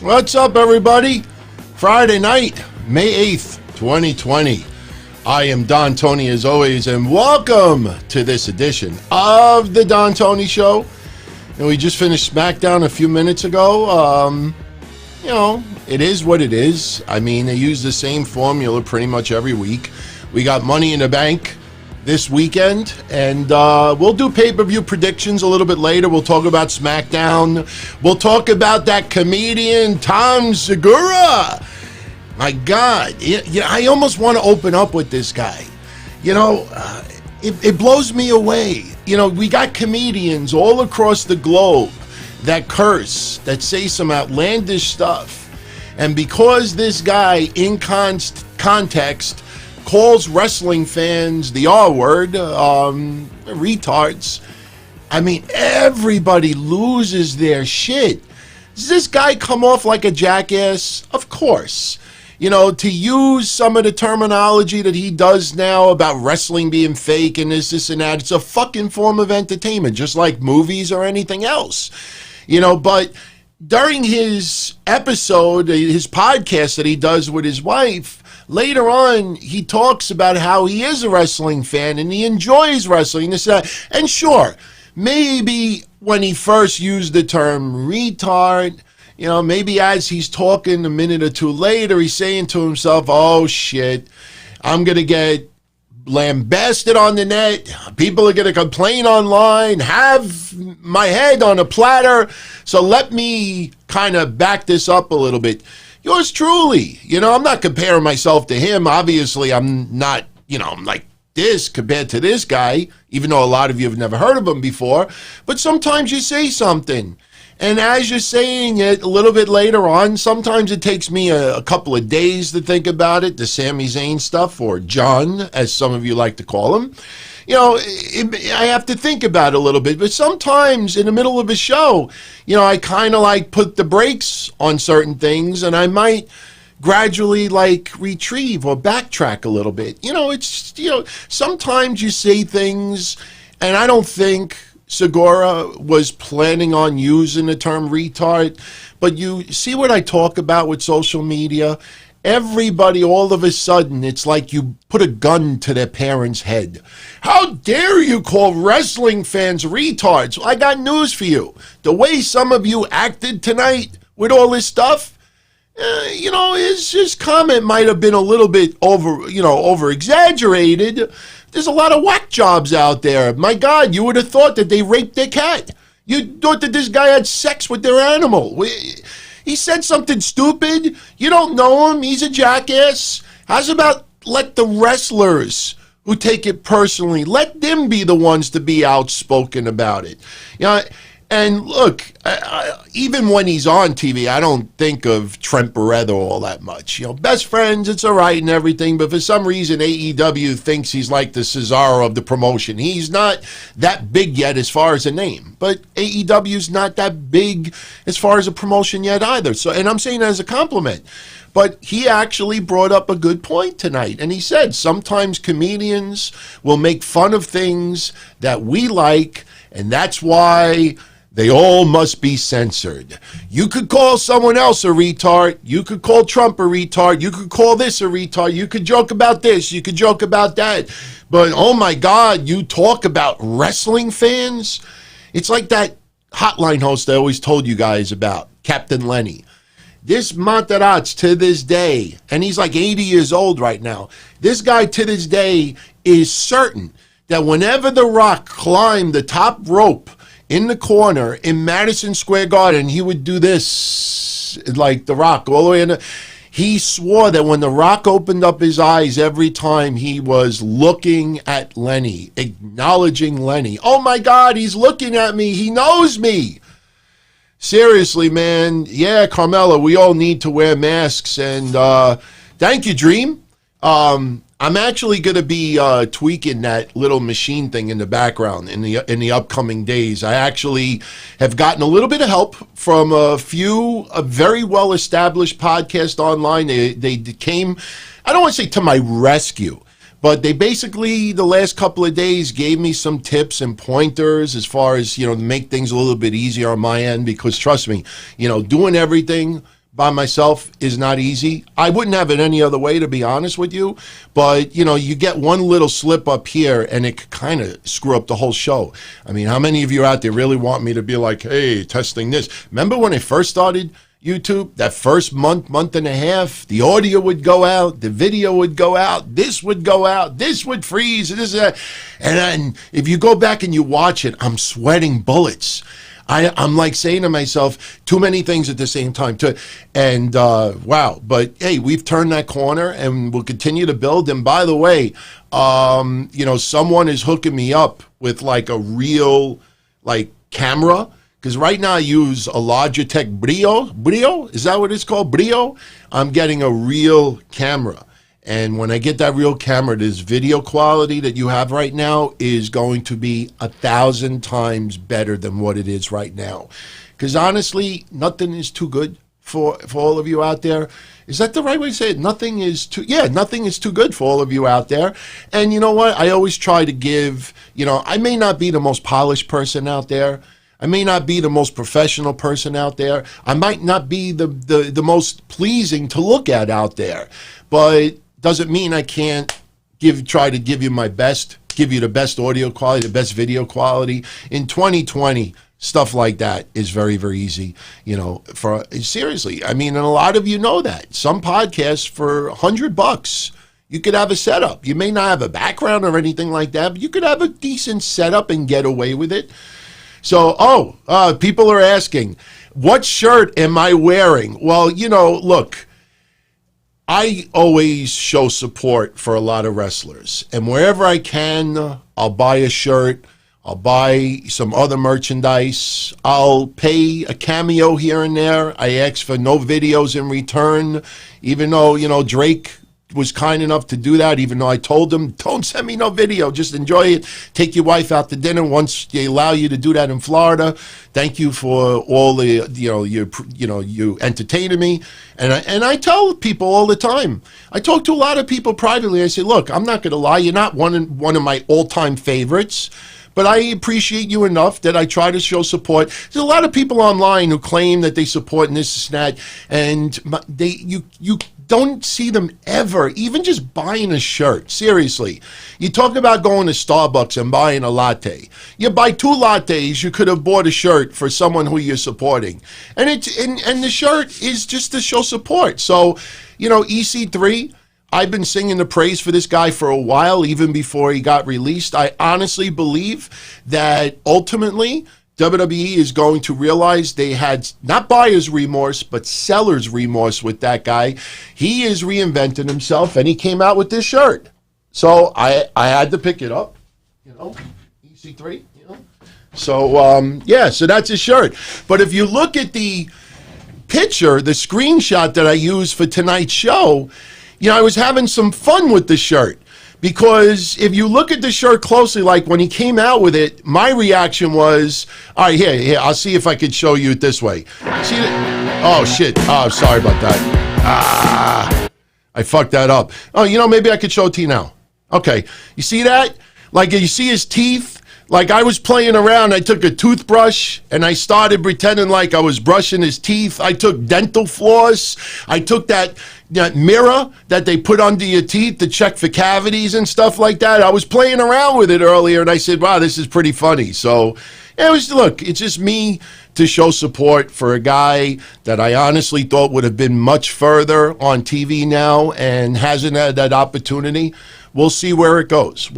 What's up, everybody? Friday night, May 8th, 2020. I am Don Tony, as always, and welcome to this edition of The Don Tony Show. And we just finished Smackdown a few minutes ago. You know, it is what it is. I mean, they use the same formula pretty much every week. We got Money in the Bank this weekend, and we'll do pay-per-view predictions a little bit later. We'll talk about SmackDown. We'll talk about that comedian, Tom Segura. My God, I almost want to open up with this guy. You know, it blows me away. You know, we got comedians all across the globe that curse, that say some outlandish stuff. And because this guy, in context, calls wrestling fans the R word, retards, I mean, everybody loses their shit. Does this guy come off like a jackass? Of course. You know, to use some of the terminology that he does now about wrestling being fake and this and that, it's a fucking form of entertainment, just like movies or anything else. You know, but during his episode, his podcast that he does with his wife, later on, he talks about how he is a wrestling fan and he enjoys wrestling. And sure, maybe when he first used the term retard, you know, maybe as he's talking a minute or two later, he's saying to himself, oh shit, I'm going to get lambasted on the net. People are going to complain online, have my head on a platter. So let me kind of back this up a little bit. Yours truly, you know, I'm not comparing myself to him. Obviously, I'm not, you know, I'm like this compared to this guy, even though a lot of you have never heard of him before. But sometimes you say something, and as you're saying it a little bit later on, sometimes it takes me a couple of days to think about it, the Sami Zayn stuff, or John, as some of you like to call him. You know, I have to think about it a little bit, but sometimes in the middle of a show, you know, I kind of like put the brakes on certain things, and I might gradually like retrieve or backtrack a little bit. You know, it's, you know, sometimes you say things, and I don't think Segura was planning on using the term retard, but you see what I talk about with social media? Everybody, all of a sudden, it's like you put a gun to their parents' head. How dare you call wrestling fans retards? Well, I got news for you. The way some of you acted tonight with all this stuff, you know, his comment might have been a little bit over exaggerated. There's a lot of whack jobs out there. My God, you would have thought that they raped their cat. You thought that this guy had sex with their animal. He said something stupid. You don't know him. He's a jackass. How's about let the wrestlers who take it personally, let them be the ones to be outspoken about it. You know, and look, even when he's on TV, I don't think of Trent Barretta all that much. You know, best friends, it's all right and everything, but for some reason, AEW thinks he's like the Cesaro of the promotion. He's not that big yet as far as a name, but AEW's not that big as far as a promotion yet either. So, and I'm saying that as a compliment. But he actually brought up a good point tonight, and he said sometimes comedians will make fun of things that we like, and that's why they all must be censored. You could call someone else a retard. You could call Trump a retard. You could call this a retard. You could joke about this. You could joke about that. But, oh, my God, you talk about wrestling fans? It's like that hotline host I always told you guys about, Captain Lenny. This Materazzi to this day, and he's like 80 years old right now, this guy to this day is certain that whenever The Rock climbed the top rope in the corner in Madison Square Garden, he would do this, like The Rock, all the way in. He swore that when The Rock opened up his eyes every time, he was looking at Lenny, acknowledging Lenny. Oh my God, he's looking at me. He knows me. Seriously, man. Yeah, Carmella, we all need to wear masks. And thank you, Dream. I'm actually going to be tweaking that little machine thing in the background in the upcoming days. I actually have gotten a little bit of help from a very well-established podcasts online. They came, I don't want to say to my rescue, but they basically, the last couple of days, gave me some tips and pointers as far as, to make things a little bit easier on my end, because trust me, doing everything by myself is not easy. I wouldn't have it any other way, to be honest with you. But, you know, you get one little slip up here and it could kind of screw up the whole show. I mean, how many of you out there really want me to be like, hey, testing this? Remember when I first started YouTube, that first month and a half, the audio would go out, the video would go out, this would go out, this would freeze, and then if you go back and you watch it, I'm sweating bullets. I'm like saying to myself, too many things at the same time. Wow. But hey, we've turned that corner and we'll continue to build. And by the way, you know, someone is hooking me up with like a real like camera. Because right now I use a Logitech Brio, is that what it's called? Brio? I'm getting a real camera. And when I get that real camera, this video quality that you have right now is going to be 1,000 times better than what it is right now. Because honestly, nothing is too good for all of you out there. Is that the right way to say it? Nothing is too good for all of you out there. And you know what? I always try to give, you know, I may not be the most polished person out there. I may not be the most professional person out there. I might not be the most pleasing to look at out there. But doesn't mean I can't try to give you my best, give you the best audio quality, the best video quality. In 2020, stuff like that is very, very easy, you know, seriously. I mean, and a lot of you know that. Some podcasts for $100, you could have a setup. You may not have a background or anything like that, but you could have a decent setup and get away with it. So, people are asking, what shirt am I wearing? Well, you know, look, I always show support for a lot of wrestlers. And wherever I can, I'll buy a shirt. I'll buy some other merchandise. I'll pay a cameo here and there. I ask for no videos in return, even though, you know, Drake was kind enough to do that, even though I told him, don't send me no video, just enjoy it, take your wife out to dinner once they allow you to do that in Florida. Thank you for all the, you entertaining me. And I tell people all the time, I talk to a lot of people privately, I say, look, I'm not going to lie, you're not one of my all-time favorites, but I appreciate you enough that I try to show support. There's a lot of people online who claim that they support and this and that, and you don't see them ever, even just buying a shirt. Seriously. You talk about going to Starbucks and buying a latte. You buy 2 lattes, you could have bought a shirt for someone who you're supporting. And the shirt is just to show support. So, you know, EC3, I've been singing the praise for this guy for a while, even before he got released. I honestly believe that ultimately WWE is going to realize they had not buyer's remorse, but seller's remorse with that guy. He is reinventing himself, and he came out with this shirt. So I had to pick it up, you know, EC3, you know. So, yeah, so that's his shirt. But if you look at the picture, the screenshot that I used for tonight's show, you know, I was having some fun with the shirt. Because if you look at the shirt closely, like when he came out with it, my reaction was, all right, here, I'll see if I could show you it this way. See that? Oh, shit. Oh, sorry about that. I fucked that up. Oh, you know, maybe I could show it to you now. Okay. You see that? Like, you see his teeth? Like, I was playing around. I took a toothbrush, and I started pretending like I was brushing his teeth. I took dental floss. I took that mirror that they put under your teeth to check for cavities and stuff like that. I was playing around with it earlier, and I said, wow, this is pretty funny. So, look, it's just me to show support for a guy that I honestly thought would have been much further on TV now and hasn't had that opportunity. We'll see where it goes.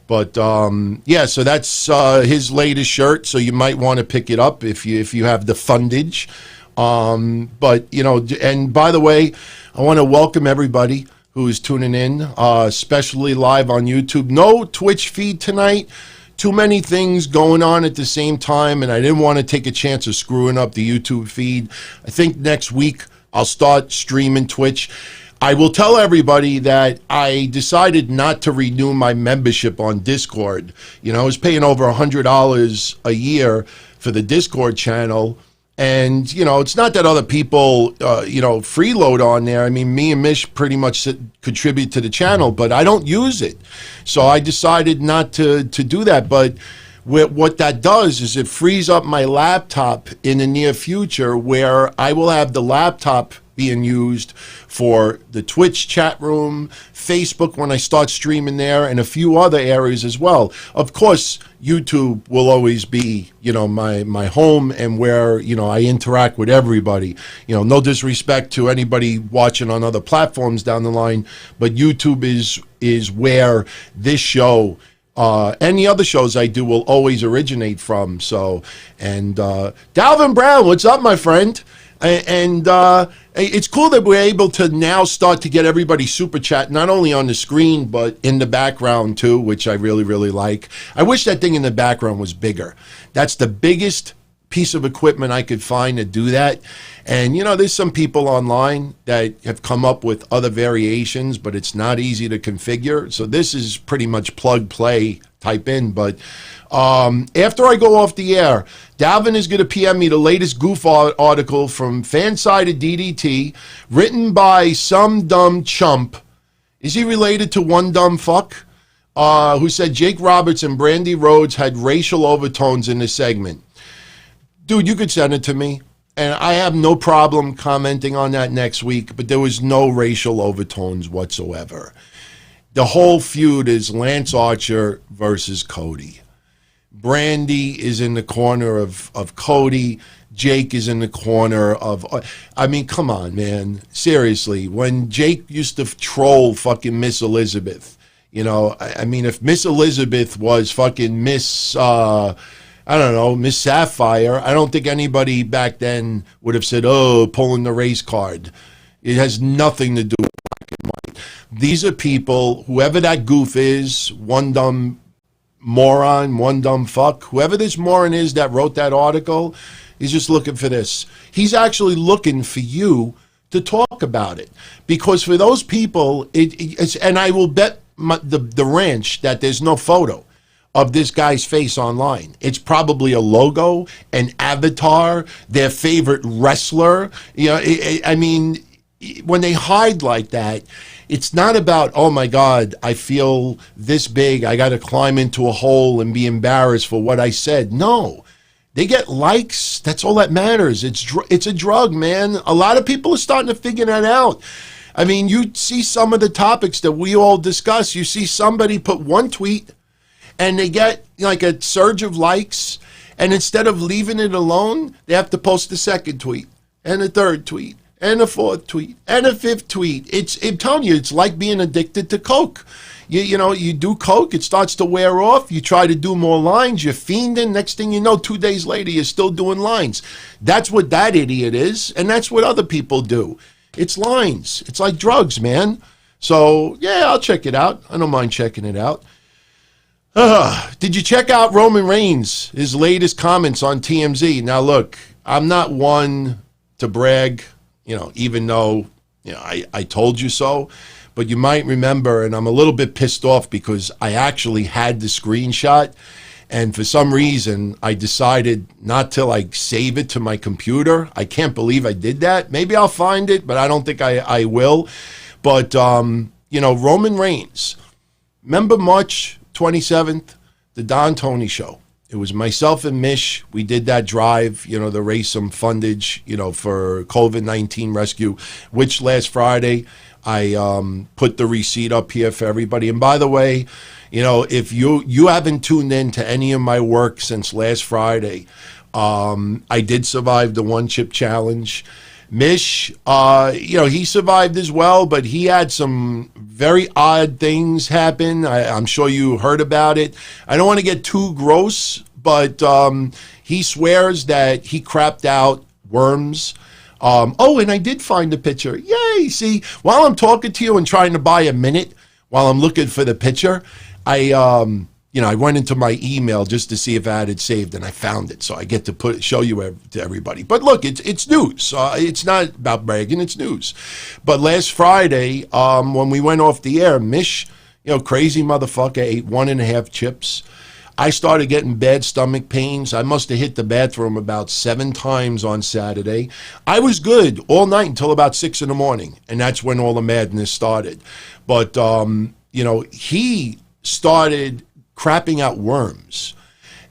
But, yeah, so that's his latest shirt, so you might want to pick it up if you have the fundage. But, you know, and by the way, I want to welcome everybody who is tuning in, especially live on YouTube. No Twitch feed tonight. Too many things going on at the same time, and I didn't want to take a chance of screwing up the YouTube feed. I think next week I'll start streaming Twitch. I will tell everybody that I decided not to renew my membership on Discord. You know, I was paying over $100 a year for the Discord channel. And, you know, it's not that other people, freeload on there. I mean, me and Mish pretty much contribute to the channel, but I don't use it. So I decided not to do that. But what that does is it frees up my laptop in the near future, where I will have the laptop being used for the Twitch chat room, Facebook when I start streaming there, and a few other areas as well. Of course, YouTube will always be, my home and where, I interact with everybody. No disrespect to anybody watching on other platforms down the line, but YouTube is where this show and the other shows I do will always originate from. So, and Dalvin Brown, what's up, my friend? And it's cool that we're able to now start to get everybody super chat, not only on the screen, but in the background too, which I really, really like. I wish that thing in the background was bigger. That's the biggest piece of equipment I could find to do that. And, there's some people online that have come up with other variations, but it's not easy to configure. So this is pretty much plug, play, type in. But after I go off the air, Dalvin is going to PM me the latest goof article from Fansided DDT, written by some dumb chump. Is he related to one dumb fuck? Who said Jake Roberts and Brandy Rhodes had racial overtones in the segment. Dude, you could send it to me, and I have no problem commenting on that next week, but there was no racial overtones whatsoever. The whole feud is Lance Archer versus Cody. Brandy is in the corner of Cody. Jake is in the corner of... I mean, come on, man. Seriously, when Jake used to troll fucking Miss Elizabeth, I mean, if Miss Elizabeth was fucking Miss... Miss Sapphire, I don't think anybody back then would have said, pulling the race card. It has nothing to do with black and white. These are people, whoever that goof is, one dumb moron, one dumb fuck, whoever this moron is that wrote that article, he's just looking for this. He's actually looking for you to talk about it. Because for those people, it's, and I will bet the ranch that there's no photo of this guy's face online. It's probably a logo, an avatar, their favorite wrestler. I mean, when they hide like that, it's not about, oh my God, I feel this big, I got to climb into a hole and be embarrassed for what I said. No, they get likes. That's all that matters. It's a drug, man. A lot of people are starting to figure that out. I mean, you see some of the topics that we all discuss. You see somebody put one tweet, and they get like a surge of likes, and instead of leaving it alone, they have to post a second tweet, and a third tweet, and a fourth tweet, and a fifth tweet. I'm telling you, it's like being addicted to Coke. You do Coke, it starts to wear off, you try to do more lines, you're fiending, next thing you know, 2 days later, you're still doing lines. That's what that idiot is, and that's what other people do. It's lines. It's like drugs, man. So, yeah, I'll check it out. I don't mind checking it out. Did you check out Roman Reigns, his latest comments on TMZ? Now, look, I'm not one to brag, even though, I told you so. But you might remember, and I'm a little bit pissed off because I actually had the screenshot. And for some reason, I decided not to save it to my computer. I can't believe I did that. Maybe I'll find it, but I don't think I will. But, Roman Reigns, remember March 27th, the Don Tony show. It was myself and Mish. We did that drive, to raise some fundage, for COVID-19 rescue, which last Friday I put the receipt up here for everybody. And by the way, if you haven't tuned in to any of my work since last Friday, I did survive the one chip challenge. Mish, he survived as well, but he had some very odd things happen. I'm sure you heard about it. I don't want to get too gross, but he swears that he crapped out worms. And I did find the picture. Yay! See, while I'm talking to you and trying to buy a minute, while I'm looking for the picture, I went into my email just to see if I had it saved, and I found it, so I get to show you to everybody. But look, it's news. It's not about bragging, it's news. But last Friday, when we went off the air, Mish, crazy motherfucker, ate 1.5 chips. I started getting bad stomach pains. I must have hit the bathroom about 7 times on Saturday. I was good all night until about 6 in the morning, and that's when all the madness started. But, he started crapping out worms.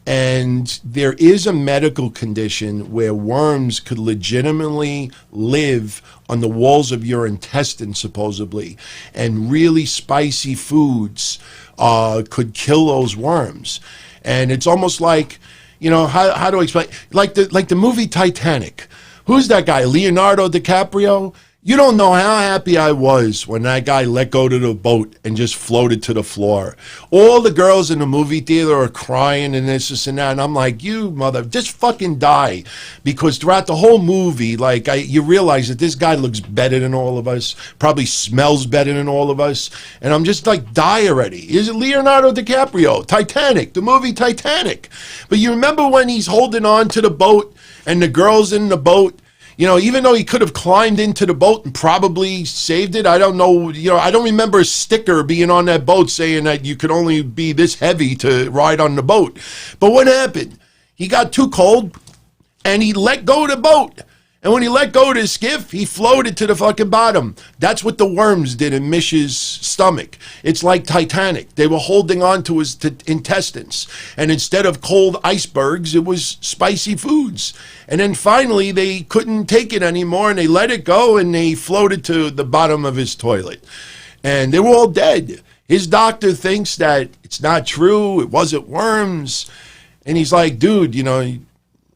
And there is a medical condition where worms could legitimately live on the walls of your intestines, supposedly, and really spicy foods could kill those worms. And it's almost like, how do I explain? Like the movie Titanic. Who's that guy? Leonardo DiCaprio? You don't know how happy I was when that guy let go to the boat and just floated to the floor. All the girls in the movie theater are crying and this and that. And I'm like, you mother, just fucking die. Because throughout the whole movie, you realize that this guy looks better than all of us, probably smells better than all of us. And I'm just like, die already. Is it Leonardo DiCaprio? Titanic, the movie Titanic. But you remember when he's holding on to the boat and the girl's in the boat? Even though he could have climbed into the boat and probably saved it, I don't know. I don't remember a sticker being on that boat saying that you could only be this heavy to ride on the boat. But what happened? He got too cold and he let go of the boat. And when he let go of his skiff, he floated to the fucking bottom. That's what the worms did in Mish's stomach. It's like Titanic. They were holding on to his intestines. And instead of cold icebergs, it was spicy foods. And then finally, they couldn't take it anymore, and they let it go, and they floated to the bottom of his toilet. And they were all dead. His doctor thinks that it's not true. It wasn't worms. And he's like, dude,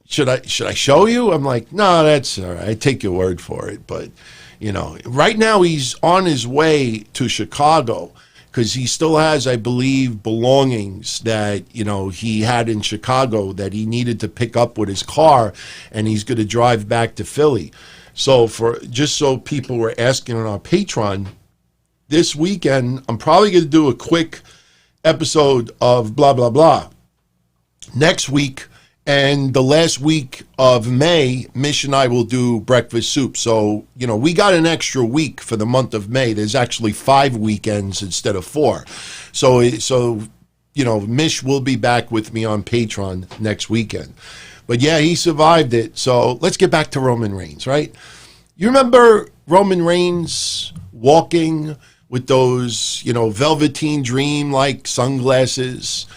should I show you? I'm like, no, that's all right. I take your word for it. But, right now he's on his way to Chicago because he still has, I believe, belongings that, he had in Chicago that he needed to pick up with his car, and he's going to drive back to Philly. So just so people were asking on our Patreon, this weekend, I'm probably going to do a quick episode of blah, blah, blah. Next week, and the last week of May, Mish and I will do breakfast soup. So, we got an extra week for the month of May. There's actually 5 weekends instead of 4. So Mish will be back with me on Patreon next weekend. But yeah, he survived it. So let's get back to Roman Reigns, right? You remember Roman Reigns walking with those, Velveteen Dream like sunglasses?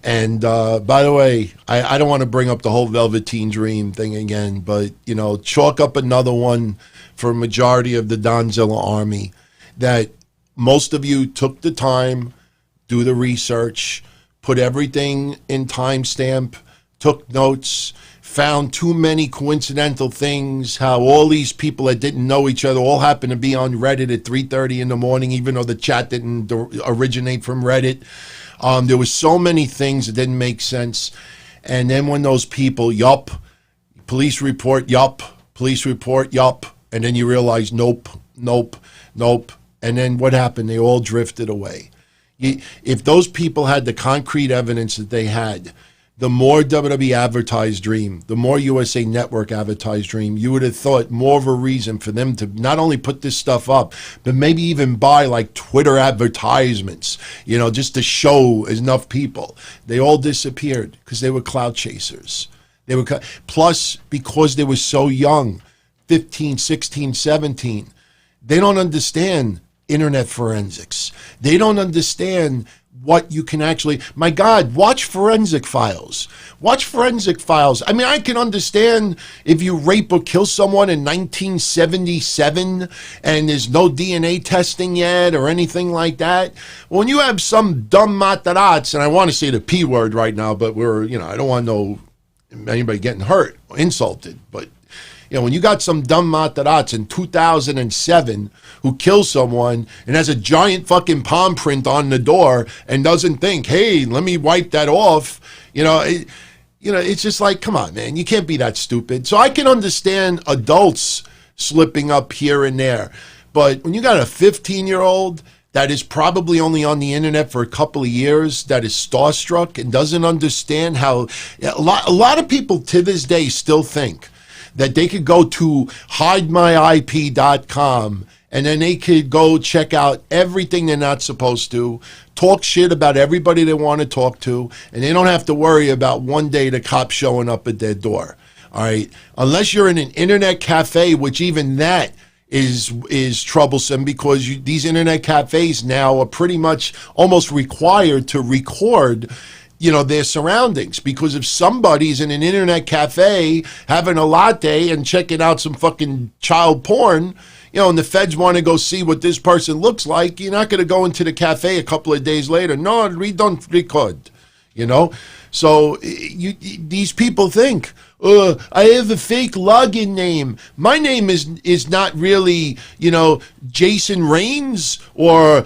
And by the way, I don't want to bring up the whole Velveteen Dream thing again, but, chalk up another one for a majority of the Donzilla Army that most of you took the time, do the research, put everything in timestamp, took notes, found too many coincidental things, how all these people that didn't know each other all happened to be on Reddit at 3:30 in the morning, even though the chat didn't originate from Reddit. There was so many things that didn't make sense. And then when those people, yup, police report, yup, police report, yup, and then you realize, nope, nope, nope. And then what happened? They all drifted away. If those people had the concrete evidence that they had, the more WWE advertised Dream, the more USA Network advertised Dream, you would have thought more of a reason for them to not only put this stuff up, but maybe even buy like Twitter advertisements, just to show enough people. They all disappeared because they were clout chasers. Plus, because they were so young, 15, 16, 17, they don't understand internet forensics. They don't understand what you can actually, my God, watch Forensic Files. Watch Forensic Files. I mean, I can understand if you rape or kill someone in 1977 and there's no DNA testing yet or anything like that. When you have some dumb matarats, and I want to say the P word right now, but I don't want anybody getting hurt or insulted, but when you got some dumb matarats in 2007 who kills someone and has a giant fucking palm print on the door and doesn't think, hey, let me wipe that off, it's just like, come on, man, you can't be that stupid. So I can understand adults slipping up here and there. But when you got a 15-year-old that is probably only on the internet for a couple of years, that is starstruck and doesn't understand how a lot of people to this day still think that they could go to hidemyip.com and then they could go check out everything they're not supposed to, talk shit about everybody they want to talk to, and they don't have to worry about one day the cops showing up at their door. All right? Unless you're in an internet cafe, which even that is troublesome because these internet cafes now are pretty much almost required to record their surroundings. Because if somebody's in an internet cafe having a latte and checking out some fucking child porn, and the feds want to go see what this person looks like, you're not going to go into the cafe a couple of days later. No, we don't record, So these people think, I have a fake login name. My name is not really, Jason Raines or,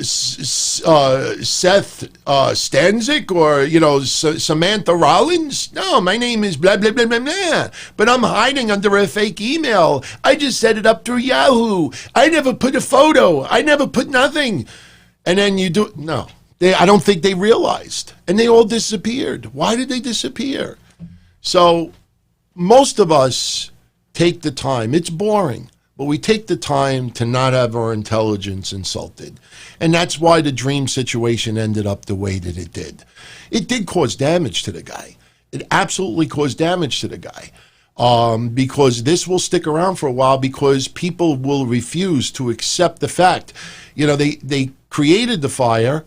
Seth Stanzik or, Samantha Rollins. No, my name is blah, blah, blah, blah, blah. But I'm hiding under a fake email. I just set it up through Yahoo. I never put a photo. I never put nothing. And then no. I don't think they realized. And they all disappeared. Why did they disappear? So most of us take the time. It's boring, but we take the time to not have our intelligence insulted. And that's why the Dream situation ended up the way that it did. It did cause damage to the guy. It absolutely caused damage to the guy. Because this will stick around for a while, because people will refuse to accept the fact. They created the fire.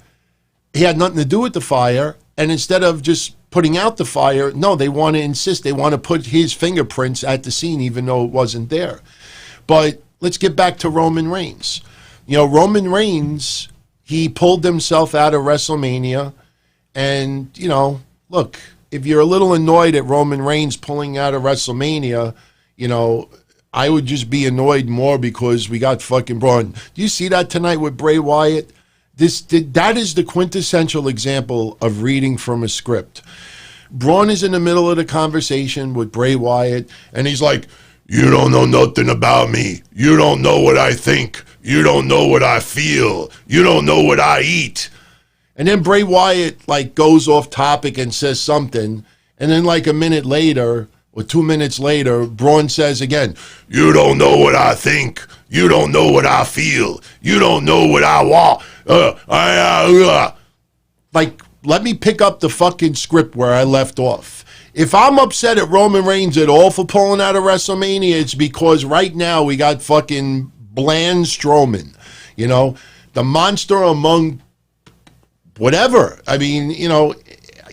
He had nothing to do with the fire, and instead of just putting out the fire, no, they want to insist. They want to put his fingerprints at the scene, even though it wasn't there. But let's get back to Roman Reigns. Roman Reigns, he pulled himself out of WrestleMania, and, look, if you're a little annoyed at Roman Reigns pulling out of WrestleMania, I would just be annoyed more because we got fucking Braun. Do you see that tonight with Bray Wyatt? That is the quintessential example of reading from a script. Braun is in the middle of the conversation with Bray Wyatt, and he's like, you don't know nothing about me. You don't know what I think. You don't know what I feel. You don't know what I eat. And then Bray Wyatt, goes off topic and says something, and then, a minute later, or 2 minutes later, Braun says again, you don't know what I think. You don't know what I feel. You don't know what I want. Let me pick up the fucking script where I left off. If I'm upset at Roman Reigns at all for pulling out of WrestleMania, it's because right now we got fucking bland Strowman. The monster among whatever. I mean,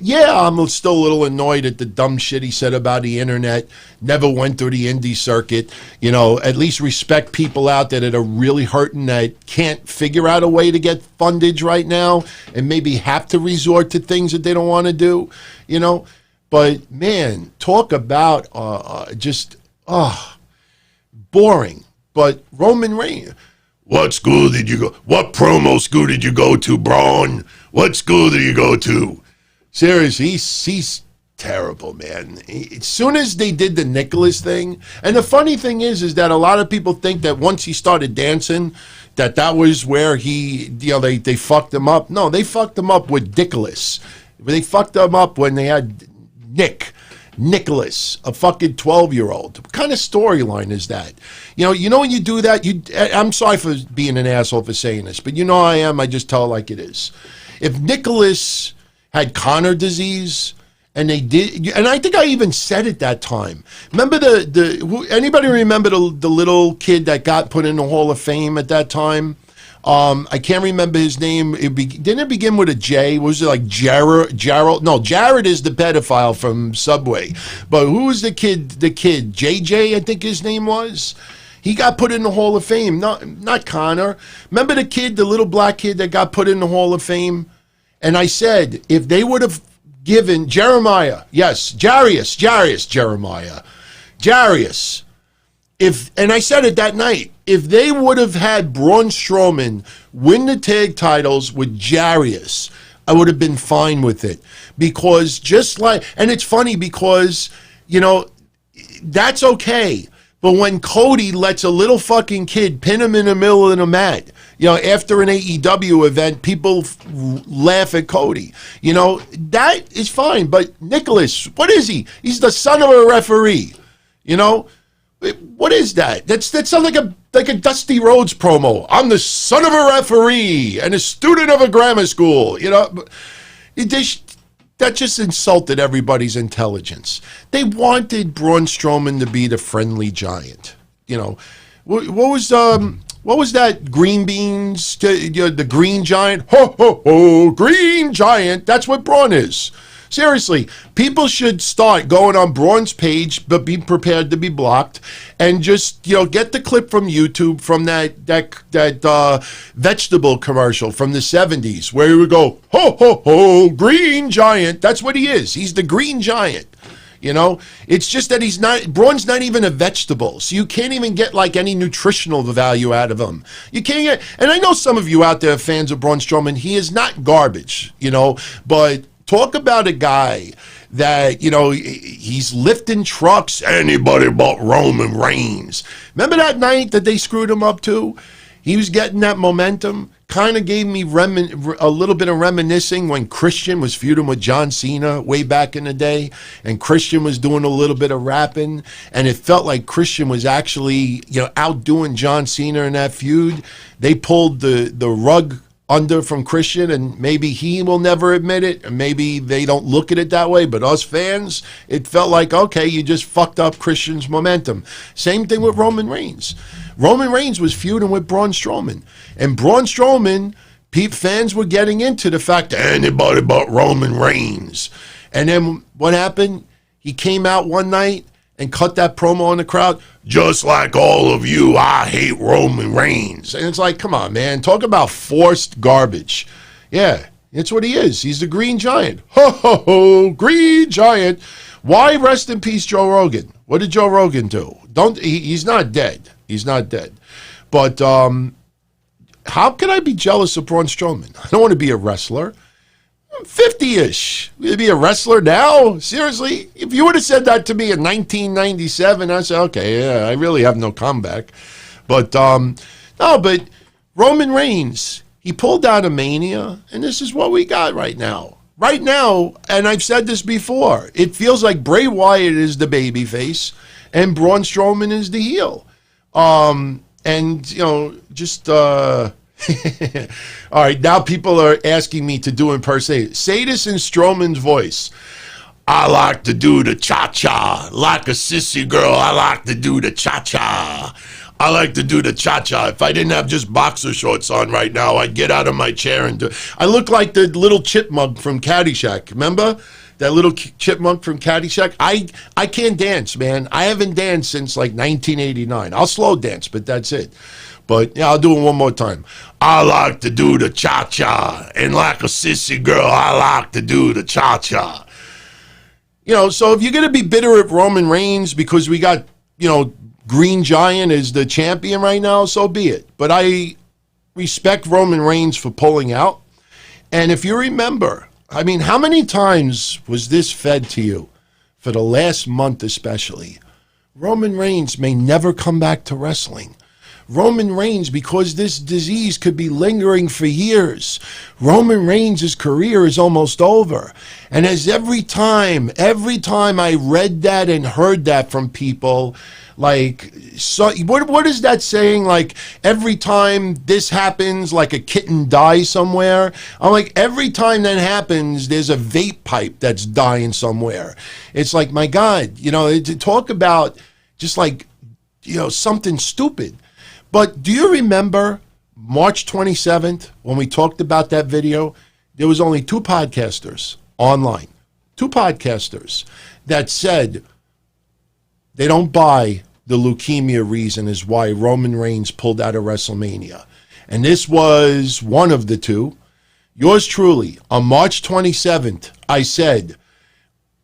yeah, I'm still a little annoyed at the dumb shit he said about the internet. Never went through the indie circuit. At least respect people out there that are really hurting, that can't figure out a way to get fundage right now and maybe have to resort to things that they don't want to do, But, man, talk about boring. But Roman Reigns, what school did you go? What promo school did you go to, Braun? What school did you go to? Seriously, he's terrible, man. As soon as they did the Nicholas thing, and the funny thing is that a lot of people think that once he started dancing, that was where they fucked him up. No, they fucked him up with Nicholas. They fucked him up when they had Nicholas, a fucking 12-year-old. What kind of storyline is that? When you do that, I'm sorry for being an asshole for saying this, but I am. I just tell it like it is. If Nicholas had Connor disease, and they did, and I think I even said it that time. Remember anybody remember the little kid that got put in the Hall of Fame at that time? I can't remember his name. Didn't it begin with a J? Was it like Gerald? No, Jared is the pedophile from Subway. But who was the kid? JJ, I think his name was. He got put in the Hall of Fame. Not Connor. Remember the little black kid that got put in the Hall of Fame? And I said, if they would have given Jeremiah, yes, Jarius, Jeremiah, Jarius, and I said it that night, if they would have had Braun Strowman win the tag titles with Jarius, I would have been fine with it. Because and it's funny because, that's okay. But when Cody lets a little fucking kid pin him in the middle of the mat, after an AEW event, people laugh at Cody. That is fine. But Nicholas, what is he? He's the son of a referee. What is that? That sounds like a Dusty Rhodes promo. I'm the son of a referee and a student of a grammar school. That just insulted everybody's intelligence. They wanted Braun Strowman to be the friendly giant. What was what was that? Green beans, the green giant. Ho, ho, ho, green giant. That's what Braun is. Seriously, people should start going on Braun's page, but be prepared to be blocked, and just get the clip from YouTube from that vegetable commercial from the 70s where he would go, ho ho ho, green giant. That's what he is. He's the green giant. It's just that Braun's not even a vegetable, so you can't even get like any nutritional value out of him. You can't get, and I know some of you out there are fans of Braun Strowman. He is not garbage, but talk about a guy that, he's lifting trucks, anybody but Roman Reigns. Remember that night that they screwed him up too? He was getting that momentum. Kind of gave me a little bit of reminiscing when Christian was feuding with John Cena way back in the day, and Christian was doing a little bit of rapping, and it felt like Christian was actually, outdoing John Cena in that feud. They pulled the rug under from Christian, and maybe he will never admit it, and maybe they don't look at it that way, but us fans, it felt like, okay, you just fucked up Christian's momentum. Same thing with Roman Reigns. Roman Reigns was feuding with Braun Strowman, and Braun Strowman, fans were getting into the fact that anybody but Roman Reigns. And then what happened? He came out one night and cut that promo on the crowd. Just like all of you, I hate Roman Reigns. And it's like, come on, man. Talk about forced garbage. Yeah, it's what he is. He's the Green Giant. Ho, ho, ho, Green Giant. Why rest in peace, Joe Rogan? What did Joe Rogan do? He's not dead. He's not dead. But how can I be jealous of Braun Strowman? I don't want to be a wrestler. I'm 50-ish. To be a wrestler now? Seriously? If you would have said that to me in 1997, I'd say, okay, yeah, I really have no comeback. But, no, but Roman Reigns, he pulled out a Mania, and this is what we got right now. Right now, and I've said this before, it feels like Bray Wyatt is the babyface, and Braun Strowman is the heel. And, just... All right, now people are asking me to do impersonate. Say this in Strowman's voice. I like to do the cha-cha. Like a sissy girl, I like to do the cha-cha. I like to do the cha-cha. If I didn't have just boxer shorts on right now, I'd get out of my chair and do... I look like the little chipmunk from Caddyshack. Remember? That little chipmunk from Caddyshack? I can't dance, man. I haven't danced since like 1989. I'll slow dance, but that's it. But yeah, I'll do it one more time. I like to do the cha-cha. And like a sissy girl, I like to do the cha-cha. So if you're going to be bitter at Roman Reigns because we got, Green Giant is the champion right now, so be it. But I respect Roman Reigns for pulling out. And if you remember, I mean, how many times was this fed to you for the last month especially? Roman Reigns may never come back to wrestling. Roman Reigns, because this disease could be lingering for years, Roman Reigns' career is almost over. And as every time I read that and heard that from people, like, so what is that saying? Like, every time this happens, like a kitten dies somewhere. I'm like, every time that happens, there's a vape pipe that's dying somewhere. It's like, my God, to talk about just like, something stupid. But do you remember March 27th when we talked about that video? There was only 2 podcasters online, 2 podcasters that said they don't buy the leukemia reason is why Roman Reigns pulled out of WrestleMania. And this was one of the 2. Yours truly, on March 27th, I said,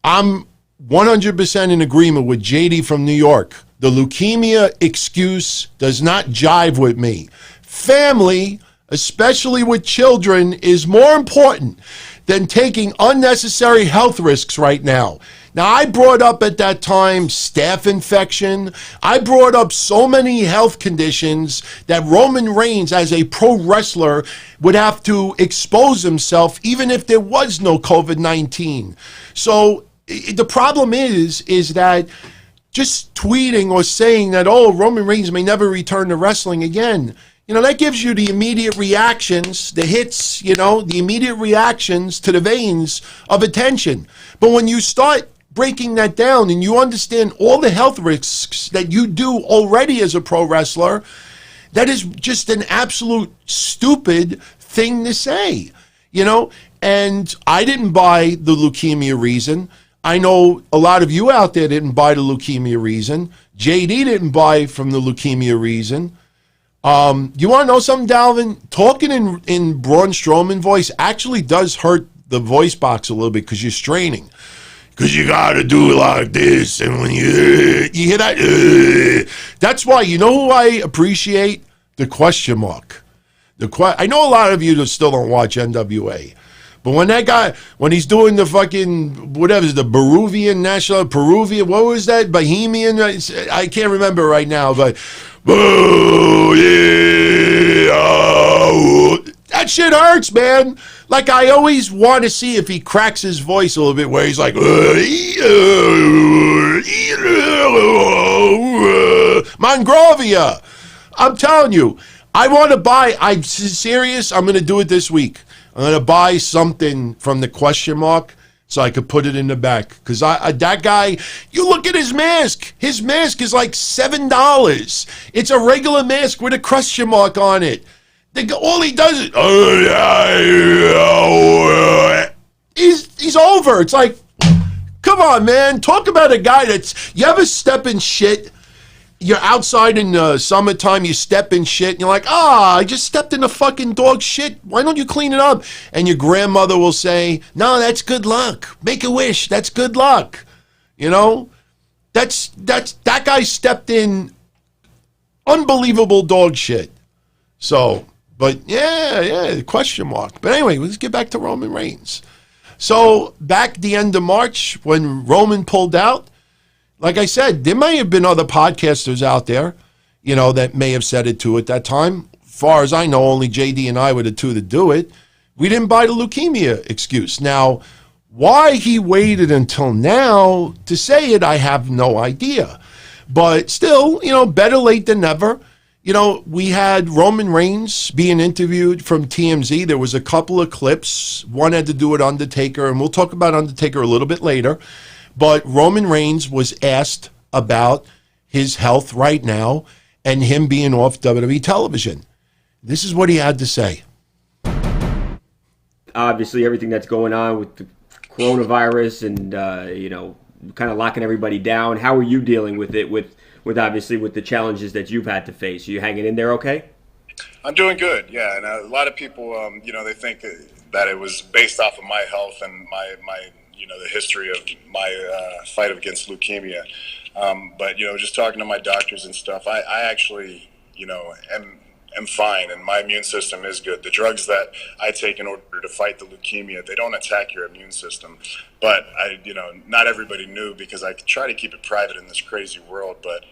I'm 100% in agreement with JD from New York. The leukemia excuse does not jive with me. Family, especially with children, is more important than taking unnecessary health risks right now. Now, I brought up at that time staph infection. I brought up so many health conditions that Roman Reigns, as a pro wrestler, would have to expose himself even if there was no COVID-19. So the problem is that just tweeting or saying that, oh, Roman Reigns may never return to wrestling again, that gives you the immediate reactions, the hits, the immediate reactions to the veins of attention. But when you start breaking that down and you understand all the health risks that you do already as a pro wrestler, That is just an absolute stupid thing to say, you know? And I didn't buy the leukemia reason. I know a lot of you out there didn't buy the leukemia reason. JD didn't buy from the leukemia reason. You want to know something, Dalvin? Talking in Braun Strowman voice actually does hurt the voice box a little bit because you're straining. Because you got to do it like this. And when you hear that, that's why, you know who I appreciate? The question mark. I know a lot of you that still don't watch NWA. But when that guy, when he's doing the fucking, whatever, the Peruvian national, what was that? Bohemian? I can't remember right now, but, oh, yeah, oh. That shit hurts, man. Like, I always want to see if he cracks his voice a little bit, where he's like, Monrovia. I'm telling you, I want to buy, I'm serious, I'm going to do it this week. I'm going to buy something from the question mark so I could put it in the back. Because that guy, you look at his mask. His mask is like $7. It's a regular mask with a question mark on it. All he does is, he's over. It's like, come on, man. Talk about a guy that's, you ever step in shit? You're outside in the summertime, you step in shit, and you're like, I just stepped in the fucking dog shit. Why don't you clean it up? And your grandmother will say, no, that's good luck. Make a wish. That's good luck. You know? That guy stepped in unbelievable dog shit. So, but yeah, question mark. But anyway, let's get back to Roman Reigns. So, back the end of March, when Roman pulled out, like I said, there may have been other podcasters out there, you know, that may have said it too at that time. As far as I know, only JD and I were the two to do it. We didn't buy the leukemia excuse. Now, why he waited until now to say it, I have no idea. But still, you know, better late than never. You know, we had Roman Reigns being interviewed from TMZ. There was a couple of clips. One had to do with Undertaker, and we'll talk about Undertaker a little bit later. But Roman Reigns was asked about his health right now and him being off WWE television. This is what he had to say. Obviously, everything that's going on with the coronavirus and, you know, kind of locking everybody down. How are you dealing with it, with obviously with the challenges that you've had to face? Are you hanging in there okay? I'm doing good, yeah. And a lot of people, you know, they think that it was based off of my health and my you know, the history of my fight against leukemia. But, you know, just talking to my doctors and stuff, I actually, you know, am fine, and my immune system is good. The drugs that I take in order to fight the leukemia, they don't attack your immune system. But, you know, not everybody knew, because I try to keep it private in this crazy world. But,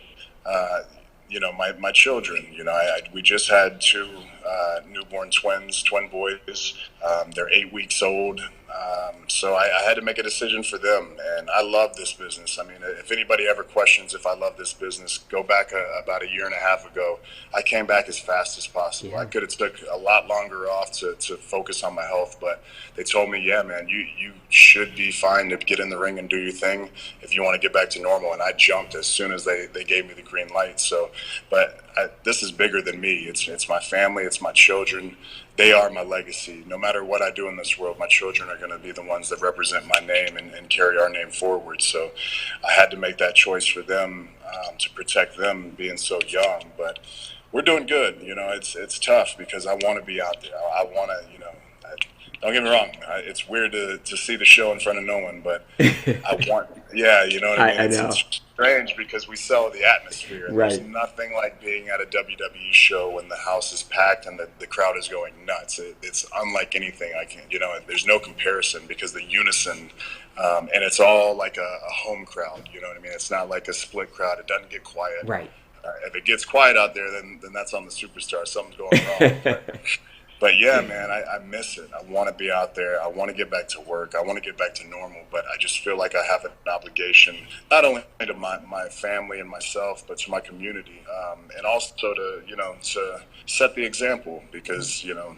you know, my children, you know, we just had two newborn twin boys. They're 8 weeks old. So I had to make a decision for them, and I love this business. I mean, if anybody ever questions if I love this business, go back about a year and a half ago. I came back as fast as possible. Yeah. I could have took a lot longer off to focus on my health, but they told me, yeah, man, you should be fine to get in the ring and do your thing if you want to get back to normal. And I jumped as soon as they gave me the green light. So, but this is bigger than me. It's my family. It's my children. They are my legacy. No matter what I do in this world, my children are going to be the ones that represent my name and carry our name forward. So I had to make that choice for them, to protect them being so young. But we're doing good. You know, it's tough because I want to be out there. I want to, you know, don't get me wrong. It's weird to see the show in front of no one, but I want, yeah, you know what I mean? I know. It's strange because we sell the atmosphere. And right. There's nothing like being at a WWE show when the house is packed and the crowd is going nuts. It's unlike anything I can, you know, there's no comparison because the unison, and it's all like a home crowd, you know what I mean? It's not like a split crowd. It doesn't get quiet. Right. If it gets quiet out there, then that's on the superstar. Something's going wrong. But yeah, man, I miss it. I want to be out there. I want to get back to work. I want to get back to normal. But I just feel like I have an obligation, not only to my family and myself, but to my community, and also to, you know, to set the example. Because, you know,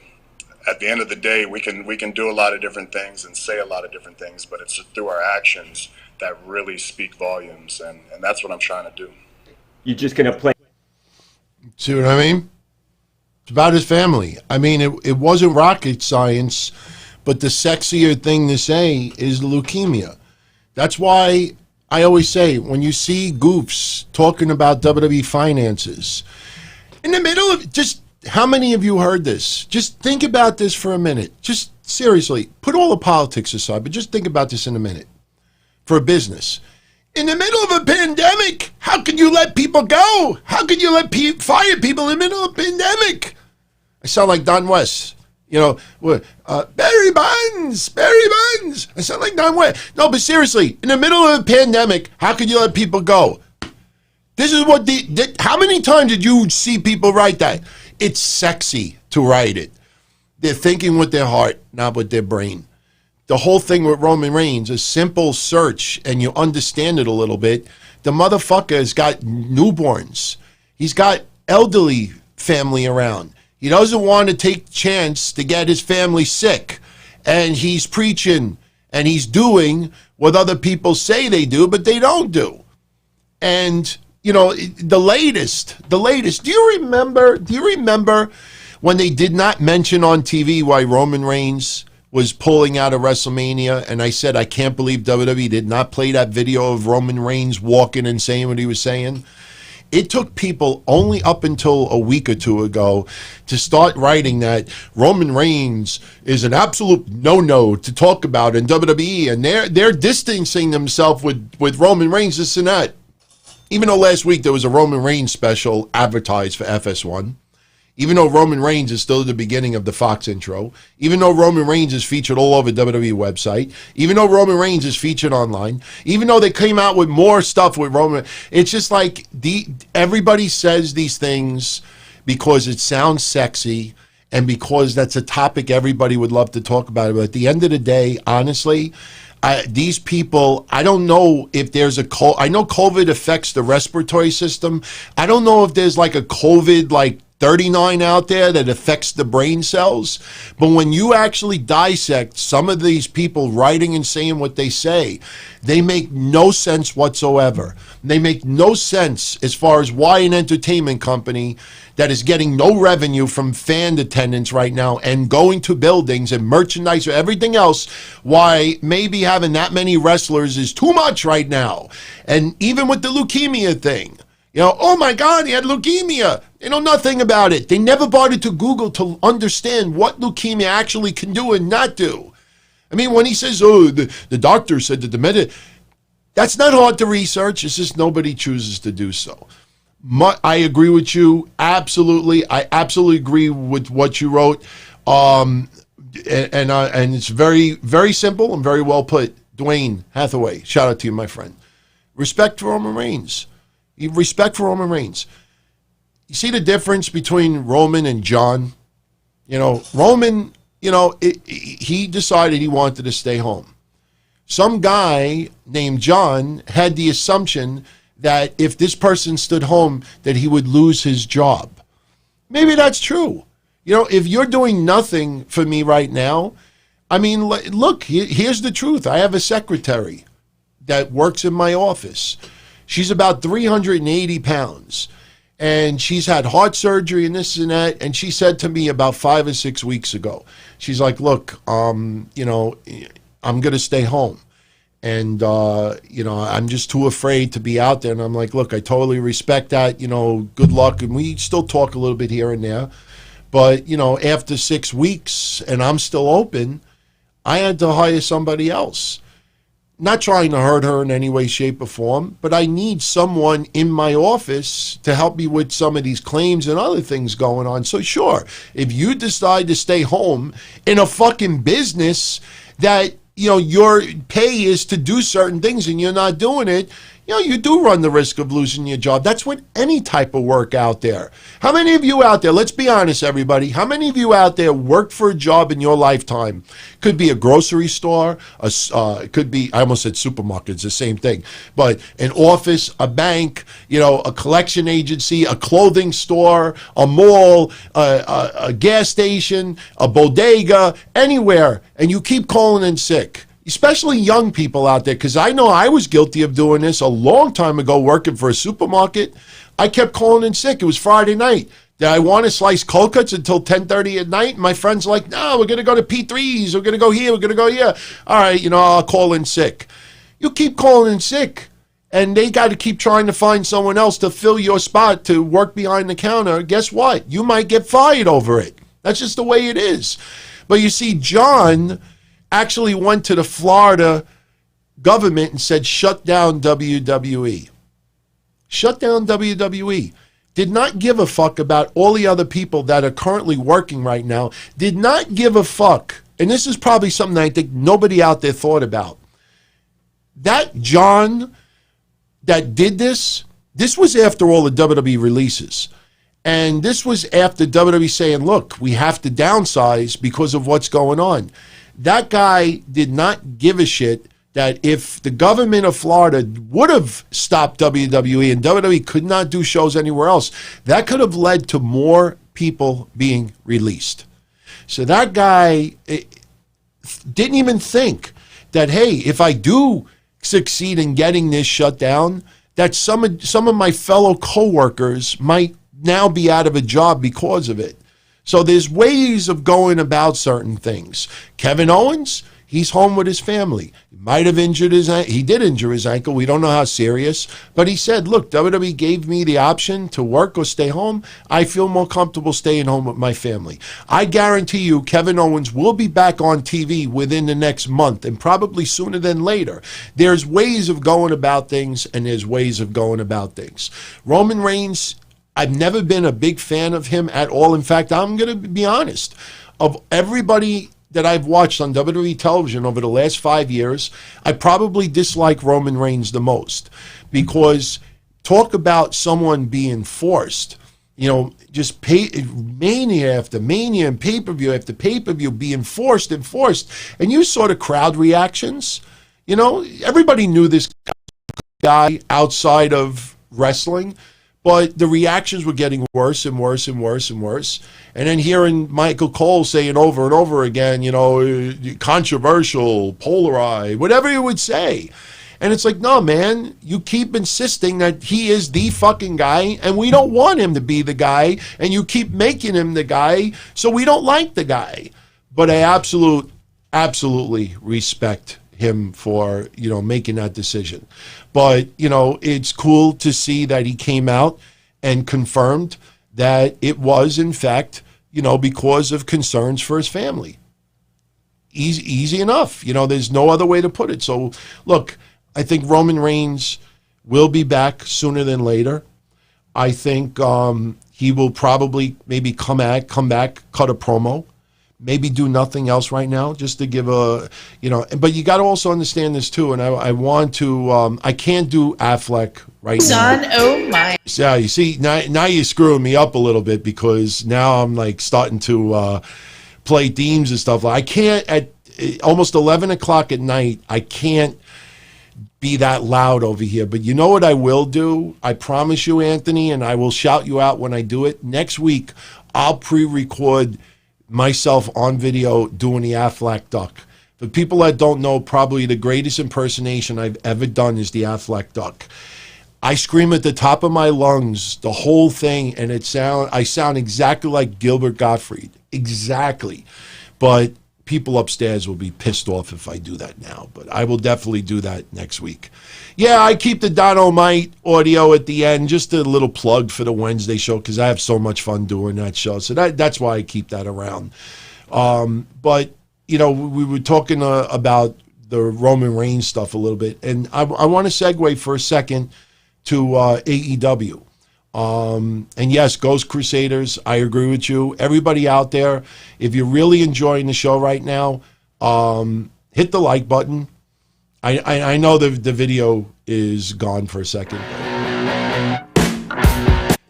at the end of the day, we can do a lot of different things and say a lot of different things, but it's through our actions that really speak volumes, and that's what I'm trying to do. You're just gonna play. See what I mean? It's about his family. I mean, it wasn't rocket science, but the sexier thing to say is leukemia. That's why I always say, when you see goofs talking about WWE finances, in the middle of, just, how many of you heard this? Just think about this for a minute. Just seriously, put all the politics aside, but just think about this in a minute. For a business. In the middle of a pandemic, how can you let people go? How can you let fire people in the middle of a pandemic? I sound like Don West. You know, Barry Bonds. I sound like Don West. No, but seriously, in the middle of a pandemic, how can you let people go? This is what how many times did you see people write that? It's sexy to write it. They're thinking with their heart, not with their brain. The whole thing with Roman Reigns, a simple search, and you understand it a little bit. The motherfucker has got newborns. He's got elderly family around. He doesn't want to take chance to get his family sick. And he's preaching and he's doing what other people say they do, but they don't do. And, you know, the latest, do you remember when they did not mention on TV why Roman Reigns was pulling out of WrestleMania? And I said, I can't believe WWE did not play that video of Roman Reigns walking and saying what he was saying. It took people only up until a week or two ago to start writing that Roman Reigns is an absolute no-no to talk about in WWE, and they're distancing themselves with Roman Reigns, this and that. Even though last week there was a Roman Reigns special advertised for FS1, even though Roman Reigns is still at the beginning of the Fox intro, even though Roman Reigns is featured all over WWE website, even though Roman Reigns is featured online, even though they came out with more stuff with Roman, it's just like everybody says these things because it sounds sexy and because that's a topic everybody would love to talk about. But at the end of the day, honestly, these people, I don't know if there's I know COVID affects the respiratory system. I don't know if there's like a COVID, like 39 out there that affects the brain cells. But when you actually dissect some of these people writing and saying what they say, they make no sense whatsoever. They make no sense as far as why an entertainment company that is getting no revenue from fan attendance right now and going to buildings and merchandise or everything else, why maybe having that many wrestlers is too much right now. And even with the leukemia thing, you know, oh my God, he had leukemia. They know nothing about it. They never bothered to Google to understand what leukemia actually can do and not do. I mean, when he says, oh, the doctor said that that's not hard to research. It's just nobody chooses to do so. I agree with you. Absolutely. I absolutely agree with what you wrote. And it's very, very simple and very well put. Dwayne Hathaway, shout out to you, my friend. Respect for Roman Reigns. Respect for Roman Reigns. You see the difference between Roman and John? You know, Roman, you know, he decided he wanted to stay home. Some guy named John had the assumption that if this person stood home, that he would lose his job. Maybe that's true. You know, if you're doing nothing for me right now, I mean, look, here's the truth. I have a secretary that works in my office. She's about 380 pounds, and she's had heart surgery and this and that, and she said to me about 5 or 6 weeks ago, she's like, look, you know, I'm going to stay home. And, you know, I'm just too afraid to be out there. And I'm like, look, I totally respect that, you know, good luck. And we still talk a little bit here and there. But, you know, after 6 weeks and I'm still open, I had to hire somebody else. Not trying to hurt her in any way, shape, or form, but I need someone in my office to help me with some of these claims and other things going on. So sure, if you decide to stay home in a fucking business that, you know, your pay is to do certain things and you're not doing it, you know, you do run the risk of losing your job. That's with any type of work out there. How many of you out there, let's be honest, everybody, how many of you out there worked for a job in your lifetime? Could be a grocery store, it could be, I almost said supermarket, it's the same thing, but an office, a bank, you know, a collection agency, a clothing store, a mall, a gas station, a bodega, anywhere, and you keep calling in sick. Especially young people out there, because I know I was guilty of doing this a long time ago working for a supermarket. I kept calling in sick. It was Friday night. Did I want to slice cold cuts until 10:30 at night? My friends are like, no, we're going to go to P3s. We're going to go here. We're going to go here. All right, I'll call in sick. You keep calling in sick, and they got to keep trying to find someone else to fill your spot to work behind the counter. Guess what? You might get fired over it. That's just the way it is. But you see, John actually went to the Florida government and said, shut down WWE. Shut down WWE. Did not give a fuck about all the other people that are currently working right now. Did not give a fuck. And this is probably something I think nobody out there thought about. That John that did this was after all the WWE releases. And this was after WWE saying, look, we have to downsize because of what's going on. That guy did not give a shit that if the government of Florida would have stopped WWE and WWE could not do shows anywhere else, that could have led to more people being released. So that guy didn't even think that, hey, if I do succeed in getting this shut down, that some of my fellow coworkers might now be out of a job because of it. So there's ways of going about certain things. Kevin Owens, he's home with his family. He might have injured he did injure his ankle. We don't know how serious. But he said, look, WWE gave me the option to work or stay home. I feel more comfortable staying home with my family. I guarantee you Kevin Owens will be back on TV within the next month, and probably sooner than later. There's ways of going about things, and there's ways of going about things. Roman Reigns, I've never been a big fan of him at all. In fact, I'm going to be honest. Of everybody that I've watched on WWE television over the last 5 years, I probably dislike Roman Reigns the most, because talk about someone being forced, just mania after mania and pay-per-view after pay-per-view being forced and forced. And you saw the crowd reactions. Everybody knew this guy outside of wrestling, but the reactions were getting worse and worse and worse and worse. And then hearing Michael Cole saying over and over again, controversial, polarized, whatever you would say. And it's like, no, man, you keep insisting that he is the fucking guy, and we don't want him to be the guy, and you keep making him the guy, so we don't like the guy. But I absolutely respect him for, making that decision. But, it's cool to see that he came out and confirmed that it was, in fact, because of concerns for his family. Easy enough. There's no other way to put it. So, look, I think Roman Reigns will be back sooner than later. I think he will probably maybe come back, cut a promo, maybe do nothing else right now, just to give but you got to also understand this too, and I want to, I can't do Affleck right now. Son, oh my. Yeah, you see, now you're screwing me up a little bit, because now I'm like starting to play themes and stuff. I can't, at almost 11 o'clock at night, I can't be that loud over here. But you know what I will do? I promise you, Anthony, and I will shout you out when I do it. Next week, I'll pre-record myself on video doing the Affleck duck. For people that don't know, probably the greatest impersonation I've ever done is the Affleck duck. I scream at the top of my lungs, the whole thing, and I sound exactly like Gilbert Gottfried. Exactly. But people upstairs will be pissed off if I do that now. But I will definitely do that next week. Yeah, I keep the Dynamite audio at the end, just a little plug for the Wednesday show, because I have so much fun doing that show. So that's why I keep that around. But, we were talking about the Roman Reigns stuff a little bit. And I want to segue for a second to AEW. And yes, Ghost Crusaders, I agree with you. Everybody out there, if you're really enjoying the show right now, hit the like button. I know the video is gone for a second.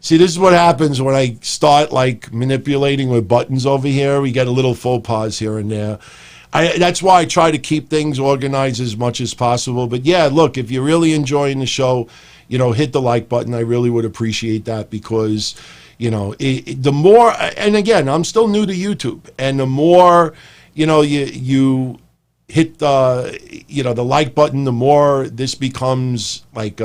See, this is what happens when I start manipulating with buttons over here. We get a little faux pas here and there. That's why I try to keep things organized as much as possible. But yeah, look, if you're really enjoying the show, hit the like button. I really would appreciate that, because, the more, and again, I'm still new to YouTube, and the more, you hit the like button, the more this becomes like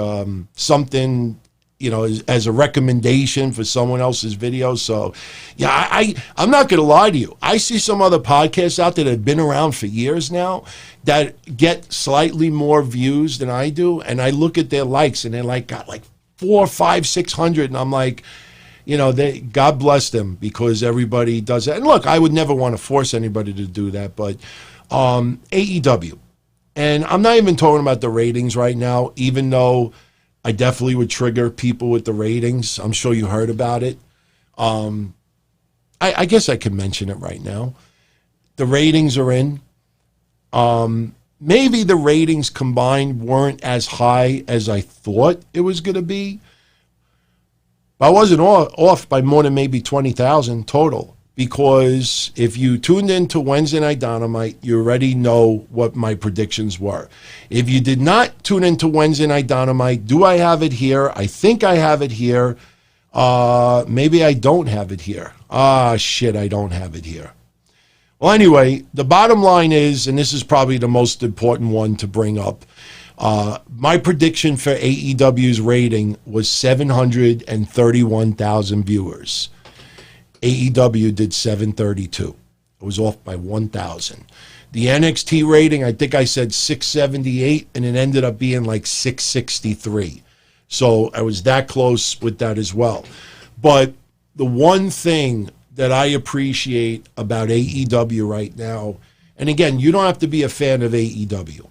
something as a recommendation for someone else's video. So, yeah, I'm not going to lie to you. I see some other podcasts out there that have been around for years now that get slightly more views than I do, and I look at their likes, and they're like got like 400, 500, 600, and I'm like, God bless them, because everybody does that. And look, I would never want to force anybody to do that, but AEW, and I'm not even talking about the ratings right now, even though I definitely would trigger people with the ratings. I'm sure you heard about it. I guess I can mention it right now. The ratings are in. Maybe the ratings combined weren't as high as I thought it was going to be. But I wasn't off by more than maybe 20,000 total. Because if you tuned into Wednesday Night Dynamite, you already know what my predictions were. If you did not tune into Wednesday Night Dynamite, do I have it here? I think I have it here. Maybe I don't have it here. Shit, I don't have it here. Well, anyway, the bottom line is, and this is probably the most important one to bring up, my prediction for AEW's rating was 731,000 viewers. AEW did 732. It was off by 1,000. The NXT rating, I think I said 678, and it ended up being like 663. So I was that close with that as well. But the one thing that I appreciate about AEW right now, and again, you don't have to be a fan of AEW,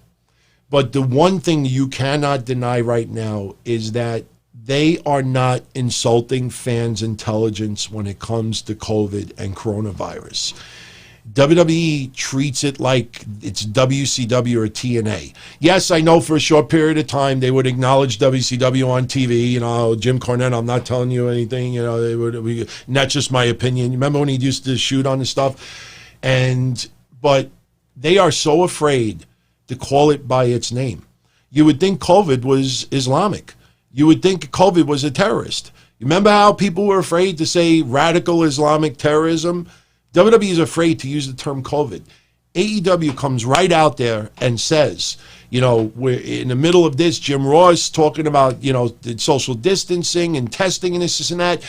but the one thing you cannot deny right now is that they are not insulting fans' intelligence when it comes to COVID and coronavirus. WWE treats it like it's WCW or TNA. Yes, I know for a short period of time they would acknowledge WCW on TV. Jim Cornette, I'm not telling you anything. They would. And that's just my opinion. You remember when he used to shoot on the stuff? But they are so afraid to call it by its name. You would think COVID was Islamic. You would think COVID was a terrorist. You remember how people were afraid to say radical Islamic terrorism? WWE is afraid to use the term COVID. AEW comes right out there and says, we're in the middle of this. Jim Ross talking about, the social distancing and testing and this and that.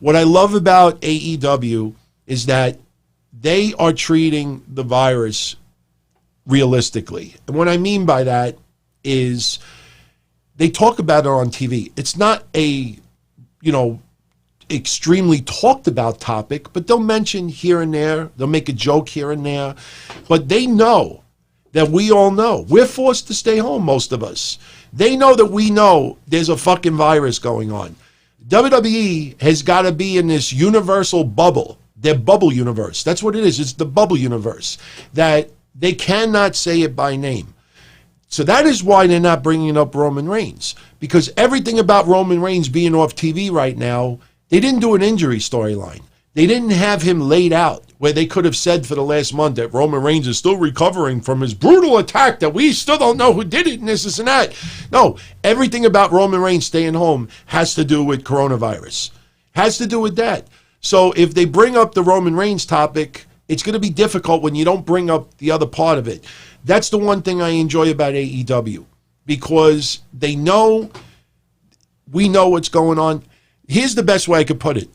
What I love about AEW is that they are treating the virus realistically. And what I mean by that is they talk about it on TV. It's not a, extremely talked about topic, but they'll mention here and there. They'll make a joke here and there. But they know that we all know. We're forced to stay home, most of us. They know that we know there's a fucking virus going on. WWE has got to be in this universal bubble, their bubble universe. That's what it is. It's the bubble universe, that they cannot say it by name. So that is why they're not bringing up Roman Reigns, because everything about Roman Reigns being off TV right now, they didn't do an injury storyline. They didn't have him laid out where they could have said for the last month that Roman Reigns is still recovering from his brutal attack, that we still don't know who did it and this and that. No, everything about Roman Reigns staying home has to do with coronavirus. Has to do with that. So if they bring up the Roman Reigns topic, it's going to be difficult when you don't bring up the other part of it. That's the one thing I enjoy about AEW, because they know, we know what's going on. Here's the best way I could put it.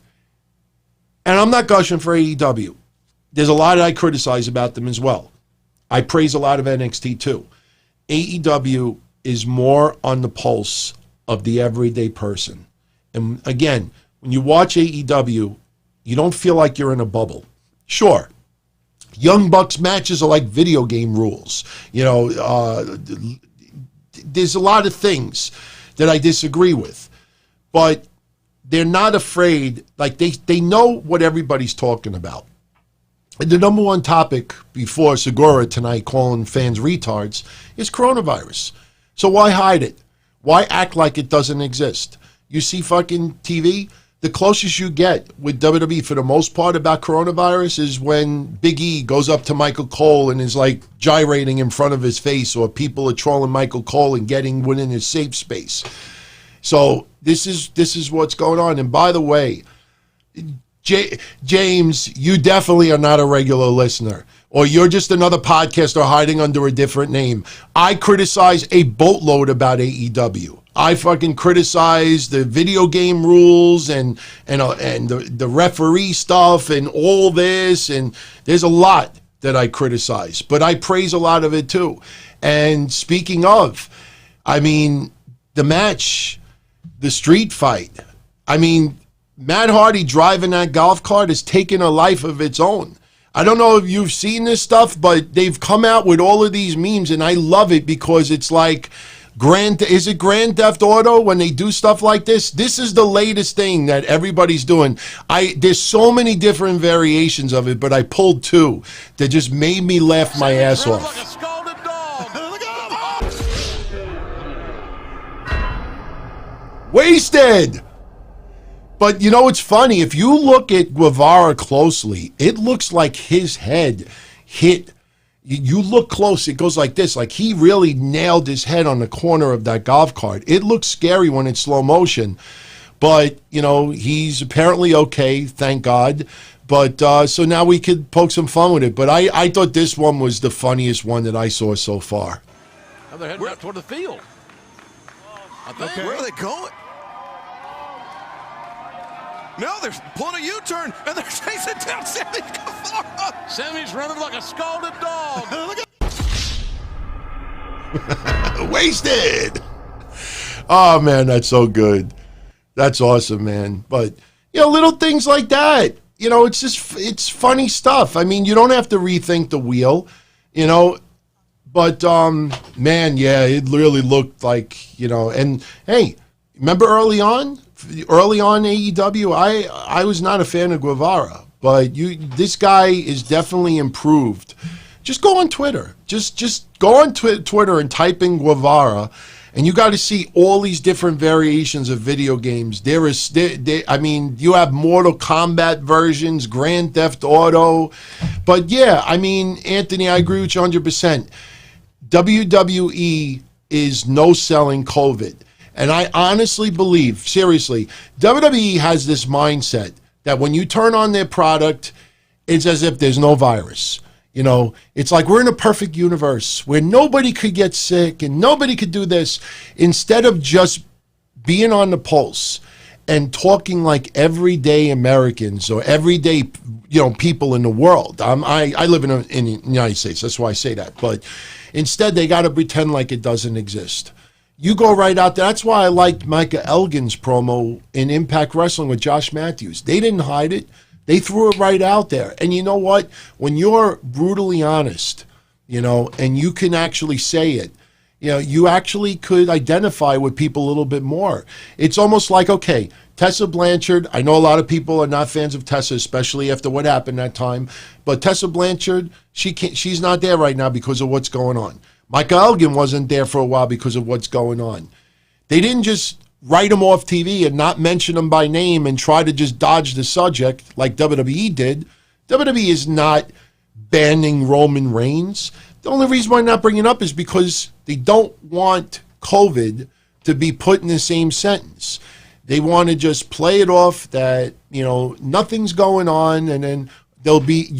And I'm not gushing for AEW. There's a lot I criticize about them as well. I praise a lot of NXT too. AEW is more on the pulse of the everyday person. And again, when you watch AEW, you don't feel like you're in a bubble. Sure, Young Bucks matches are like video game rules. There's a lot of things that I disagree with, but they're not afraid. Like they know what everybody's talking about. And the number one topic before Segura tonight calling fans retards is coronavirus. So why hide it? Why act like it doesn't exist? You see fucking TV? The closest you get with WWE for the most part about coronavirus is when Big E goes up to Michael Cole and is like gyrating in front of his face, or people are trolling Michael Cole and getting within his safe space. So this is what's going on. And by the way, James, you definitely are not a regular listener, or you're just another podcaster hiding under a different name. I criticize a boatload about AEW. I fucking criticize the video game rules and the referee stuff and all this, and there's a lot that I criticize, but I praise a lot of it too. And speaking of, I mean, the match, the street fight, I mean, Matt Hardy driving that golf cart is taking a life of its own. I don't know if you've seen this stuff, but they've come out with all of these memes, and I love it because it's like, is it Grand Theft Auto when they do stuff like this? This is the latest thing that everybody's doing. There's so many different variations of it, but I pulled two that just made me laugh my ass off. Like a scalded dog. Wasted! But you know what's funny? If you look at Guevara closely, it looks like his head hit. You look close, it goes like this, like he really nailed his head on the corner of that golf cart. It looks scary when it's slow motion, but, you know, he's apparently okay, thank God. But so now we could poke some fun with it. But I thought this one was the funniest one that I saw so far. Now they're heading out toward the field. Okay. Where are they going? No, they're pulling a U-turn, and they're chasing down Sammy Guevara. Sammy's running like a scalded dog. Wasted! Oh, man, that's so good. That's awesome, man. But, you know, little things like that. You know, it's funny stuff. I mean, you don't have to rethink the wheel, you know. But, man, yeah, it really looked like, you know. And, hey, remember early on AEW, I was not a fan of Guevara, but this guy is definitely improved. Just go on Twitter. Just go on Twitter and type in Guevara, and you got to see all these different variations of video games. I mean, you have Mortal Kombat versions, Grand Theft Auto, but yeah, I mean, Anthony, I agree with you 100%. WWE is no-selling COVID. And I honestly believe, seriously, WWE has this mindset that when you turn on their product, it's as if there's no virus. You know, it's like we're in a perfect universe where nobody could get sick and nobody could do this. Instead of just being on the pulse and talking like everyday Americans or everyday, you know, people in the world. I live in the United States, that's why I say that. But instead, they got to pretend like it doesn't exist. You go right out there. That's why I liked Micah Elgin's promo in Impact Wrestling with Josh Matthews. They didn't hide it. They threw it right out there. And you know what? When you're brutally honest, you know, and you can actually say it, you know, you actually could identify with people a little bit more. It's almost like, okay, Tessa Blanchard, I know a lot of people are not fans of Tessa, especially after what happened that time, but Tessa Blanchard, she's not there right now because of what's going on. Micah Elgin wasn't there for a while because of what's going on. They didn't just write him off TV and not mention him by name and try to just dodge the subject like WWE did. WWE is not banning Roman Reigns. The only reason why they're not bringing it up is because they don't want COVID to be put in the same sentence. They want to just play it off that, you know, nothing's going on, and then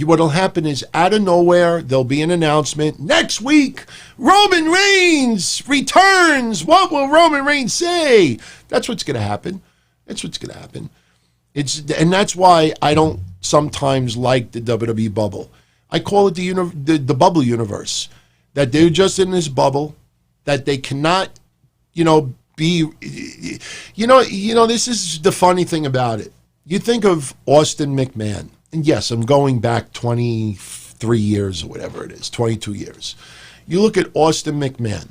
what'll happen is out of nowhere, there'll be an announcement. Next week, Roman Reigns returns. What will Roman Reigns say? That's what's going to happen. That's what's going to happen. And that's why I don't sometimes like the WWE bubble. I call it the bubble universe. That they're just in this bubble, that they cannot, you know, be, you know, this is the funny thing about it. You think of Austin McMahon. And yes, I'm going back 23 years or whatever it is, 22 years. You look at Austin McMahon.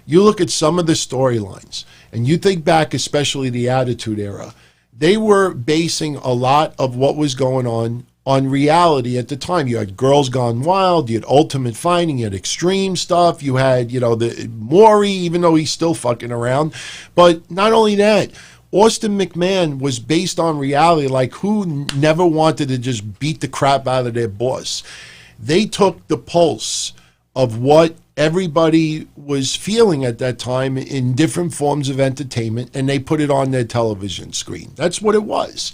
You look at some of the storylines, and you think back, especially the Attitude Era. They were basing a lot of what was going on reality at the time. You had Girls Gone Wild, you had Ultimate Fighting, you had Extreme stuff, you had, you know, the Maury, even though he's still fucking around. But not only that, Austin McMahon was based on reality, like who never wanted to just beat the crap out of their boss. They took the pulse of what everybody was feeling at that time in different forms of entertainment, and they put it on their television screen. That's what it was.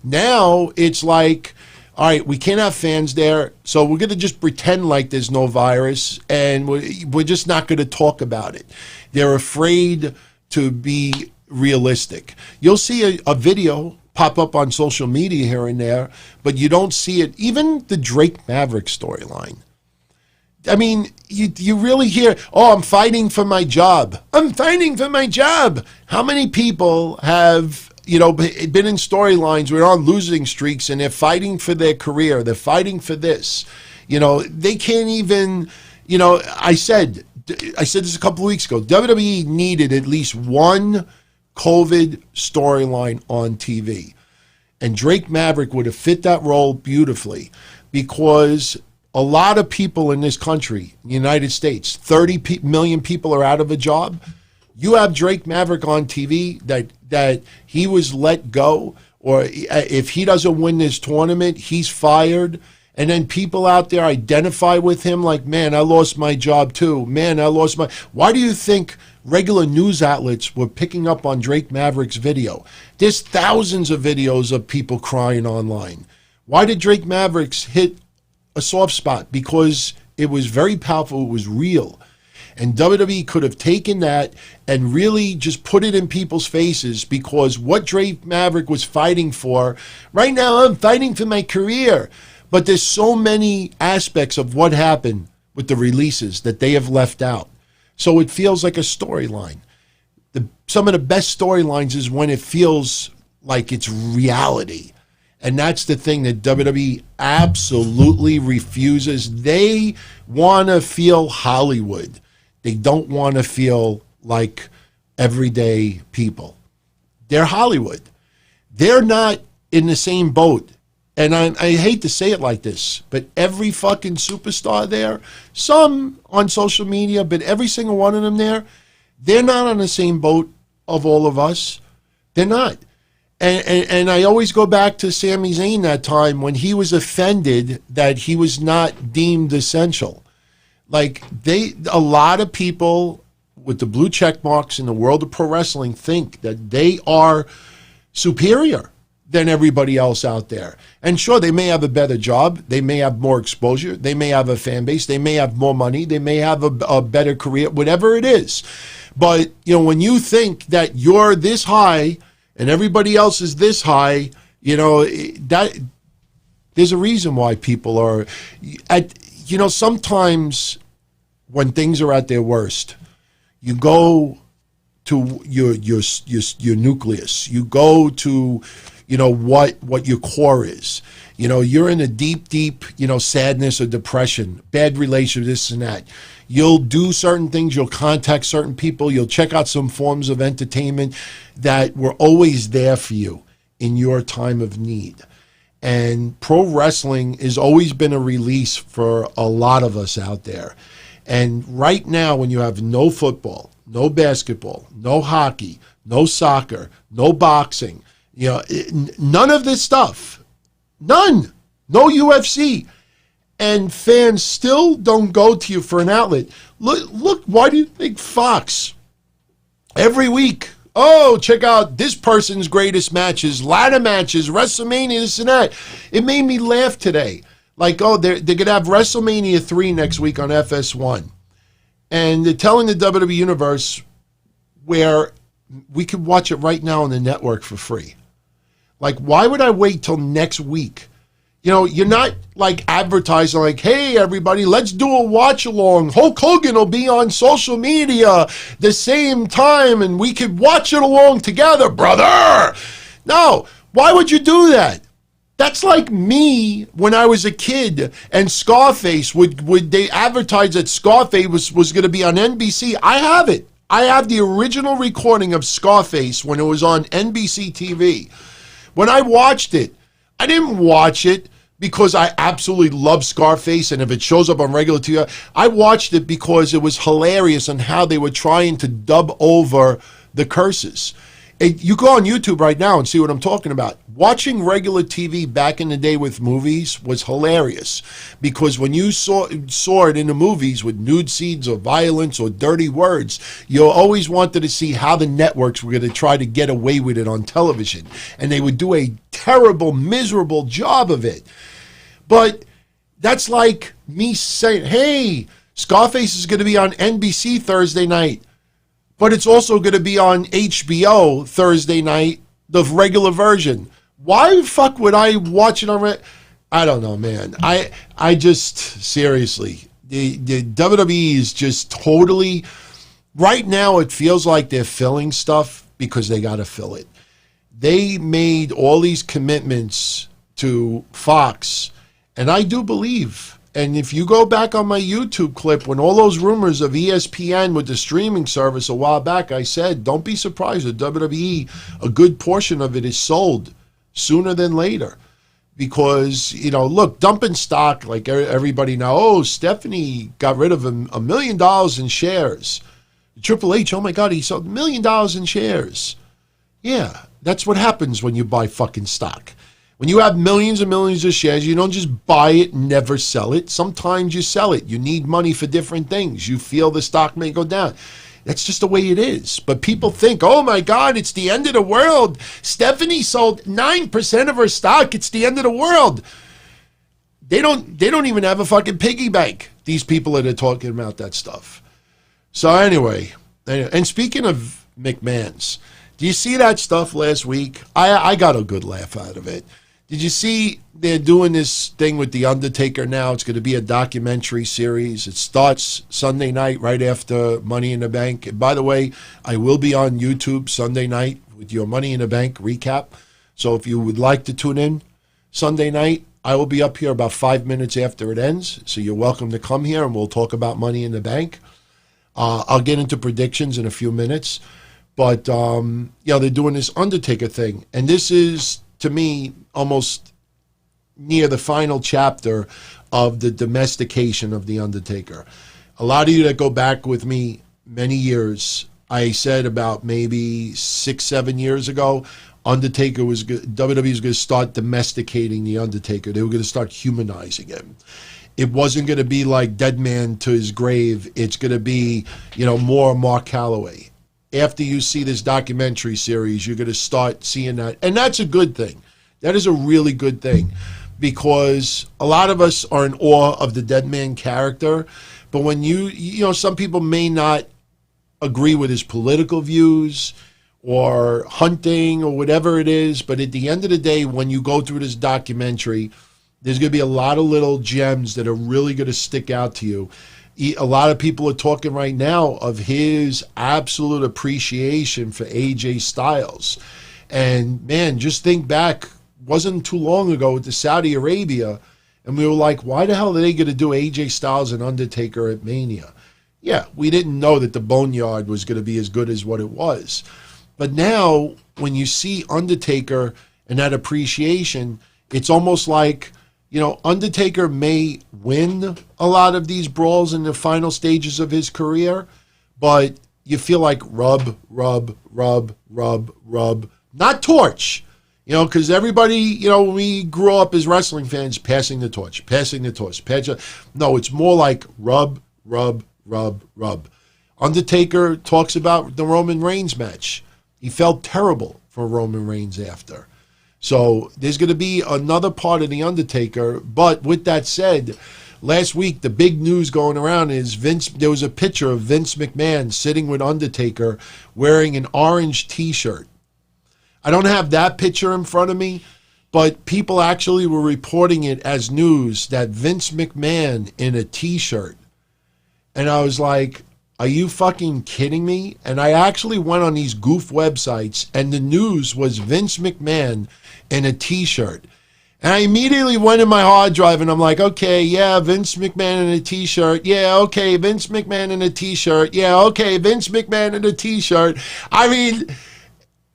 Now it's like, all right, we can't have fans there, so we're going to just pretend like there's no virus, and we're just not going to talk about it. They're afraid to be realistic. You'll see a video pop up on social media here and there, but you don't see it. Even the Drake Maverick storyline. I mean, you really hear, oh, I'm fighting for my job. I'm fighting for my job. How many people have, been in storylines where they're on losing streaks and they're fighting for their career. They're fighting for this. They can't even, I said this a couple of weeks ago, WWE needed at least one COVID storyline on TV. And Drake Maverick would have fit that role beautifully, because a lot of people in this country, United States, 30 million people are out of a job. You have Drake Maverick on TV that he was let go, or if he doesn't win this tournament, he's fired. And then people out there identify with him like, man, I lost my job too. Man, I lost my... Why do you think regular news outlets were picking up on Drake Maverick's video? There's thousands of videos of people crying online. Why did Drake Maverick's hit a soft spot? Because it was very powerful. It was real. And WWE could have taken that and really just put it in people's faces, because what Drake Maverick was fighting for, right now I'm fighting for my career. But there's so many aspects of what happened with the releases that they have left out. So it feels like a storyline. Some of the best storylines is when it feels like it's reality. And that's the thing that WWE absolutely refuses. They want to feel Hollywood. They don't want to feel like everyday people. They're Hollywood. They're not in the same boat. And I hate to say it like this, but every fucking superstar there, some on social media, but every single one of them there, they're not on the same boat of all of us. They're not. And I always go back to Sami Zayn that time when he was offended that he was not deemed essential. Like, a lot of people with the blue check marks in the world of pro wrestling think that they are superior than everybody else out there. And sure, they may have a better job. They may have more exposure. They may have a fan base. They may have more money. They may have a better career, whatever it is. But, when you think that you're this high and everybody else is this high, that there's a reason why people are sometimes when things are at their worst, you go to your nucleus. You go to what your core is. You're in a deep, sadness or depression, bad relationship, this and that. You'll do certain things. You'll contact certain people. You'll check out some forms of entertainment that were always there for you in your time of need. And pro wrestling has always been a release for a lot of us out there. And right now, when you have no football, no basketball, no hockey, no soccer, no boxing, none of this stuff, none, no UFC, and fans still don't go to you for an outlet. Look, why do you think Fox, every week, check out this person's greatest matches, ladder matches, WrestleMania, this and that. It made me laugh today. Like, they're going to have WrestleMania 3 next week on FS1. And they're telling the WWE Universe where we could watch it right now on the network for free. Like, why would I wait till next week? You're not like advertising like, hey, everybody, let's do a watch along. Hulk Hogan will be on social media the same time and we could watch it along together, brother. No, why would you do that? That's like me when I was a kid and Scarface, would they advertise that Scarface was going to be on NBC? I have it. I have the original recording of Scarface when it was on NBC TV. When I watched it, I didn't watch it because I absolutely love Scarface, and if it shows up on regular TV, I watched it because it was hilarious on how they were trying to dub over the curses. You go on YouTube right now and see what I'm talking about. Watching regular TV back in the day with movies was hilarious, because when you saw it in the movies with nude scenes or violence or dirty words, you always wanted to see how the networks were going to try to get away with it on television. And they would do a terrible, miserable job of it. But that's like me saying, hey, Scarface is going to be on NBC Thursday night. but it's also going to be on HBO Thursday night, the regular version. Why the fuck would I watch it on? I don't know, man. I just, seriously, the WWE is just totally, right now it feels like they're filling stuff because they got to fill it. They made all these commitments to Fox, and I do believe, and if you go back on my YouTube clip, when all those rumors of ESPN with the streaming service a while back, I said, don't be surprised that WWE, a good portion of it is sold sooner than later. Because, you know, look, dumping stock, like everybody now, oh, Stephanie got rid of $1 million in shares. Triple H, oh my God, he sold $1 million in shares. Yeah, that's what happens when you buy fucking stock. When you have millions and millions of shares, you don't just buy it and never sell it. Sometimes you sell it. You need money for different things. You feel the stock may go down. That's just the way it is. But people think, oh my God, it's the end of the world. Stephanie sold 9% of her stock. It's the end of the world. They don't even have a fucking piggy bank, these people that are talking about that stuff. So anyway, and speaking of McMahon's, do you see that stuff last week? I got a good laugh out of it. Did you see they're doing this thing with The Undertaker now? It's going to be a documentary series. It starts Sunday night right after Money in the Bank. And by the way, I will be on YouTube Sunday night with your Money in the Bank recap. So if you would like to tune in Sunday night, I will be up here about 5 minutes after it ends. So you're welcome to come here and we'll talk about Money in the Bank. I'll get into predictions in a few minutes. But, yeah, they're doing this Undertaker thing. And this is, to me, almost near the final chapter of the domestication of The Undertaker. A lot of you that go back with me many years, I said about maybe 6-7 years ago, WWE was going to start domesticating The Undertaker. They were going to start humanizing him. It wasn't going to be like Dead Man to his grave. It's going to be, you know, more Mark Calloway. After you see this documentary series, you're going to start seeing that. And that's a good thing. That is a really good thing because a lot of us are in awe of the Dead Man character. But when you know, some people may not agree with his political views or hunting or whatever it is. But at the end of the day, when you go through this documentary, there's going to be a lot of little gems that are really going to stick out to you. A lot of people are talking right now of his absolute appreciation for AJ Styles. And, man, just think back, wasn't too long ago with the Saudi Arabia, and we were like, why the hell are they going to do AJ Styles and Undertaker at Mania? Yeah, we didn't know that the Boneyard was going to be as good as what it was. But now, when you see Undertaker and that appreciation, it's almost like, you know, Undertaker may win a lot of these brawls in the final stages of his career, but you feel like rub, not torch. You know, because everybody, you know, we grew up as wrestling fans passing the torch. No, it's more like rub. Undertaker talks about the Roman Reigns match. He felt terrible for Roman Reigns after. So there's going to be another part of The Undertaker. But with that said, last week the big news going around is there was a picture of Vince McMahon sitting with Undertaker wearing an orange T-shirt. I don't have that picture in front of me, but people actually were reporting it as news that Vince McMahon in a T-shirt. And I was like, are you fucking kidding me? And I actually went on these goof websites, and the news was Vince McMahon in a T-shirt. And I immediately went in my hard drive, and I'm like, okay, yeah, Vince McMahon in a T-shirt. Yeah, okay, Vince McMahon in a T-shirt. Yeah, okay, Vince McMahon in a T-shirt. I mean,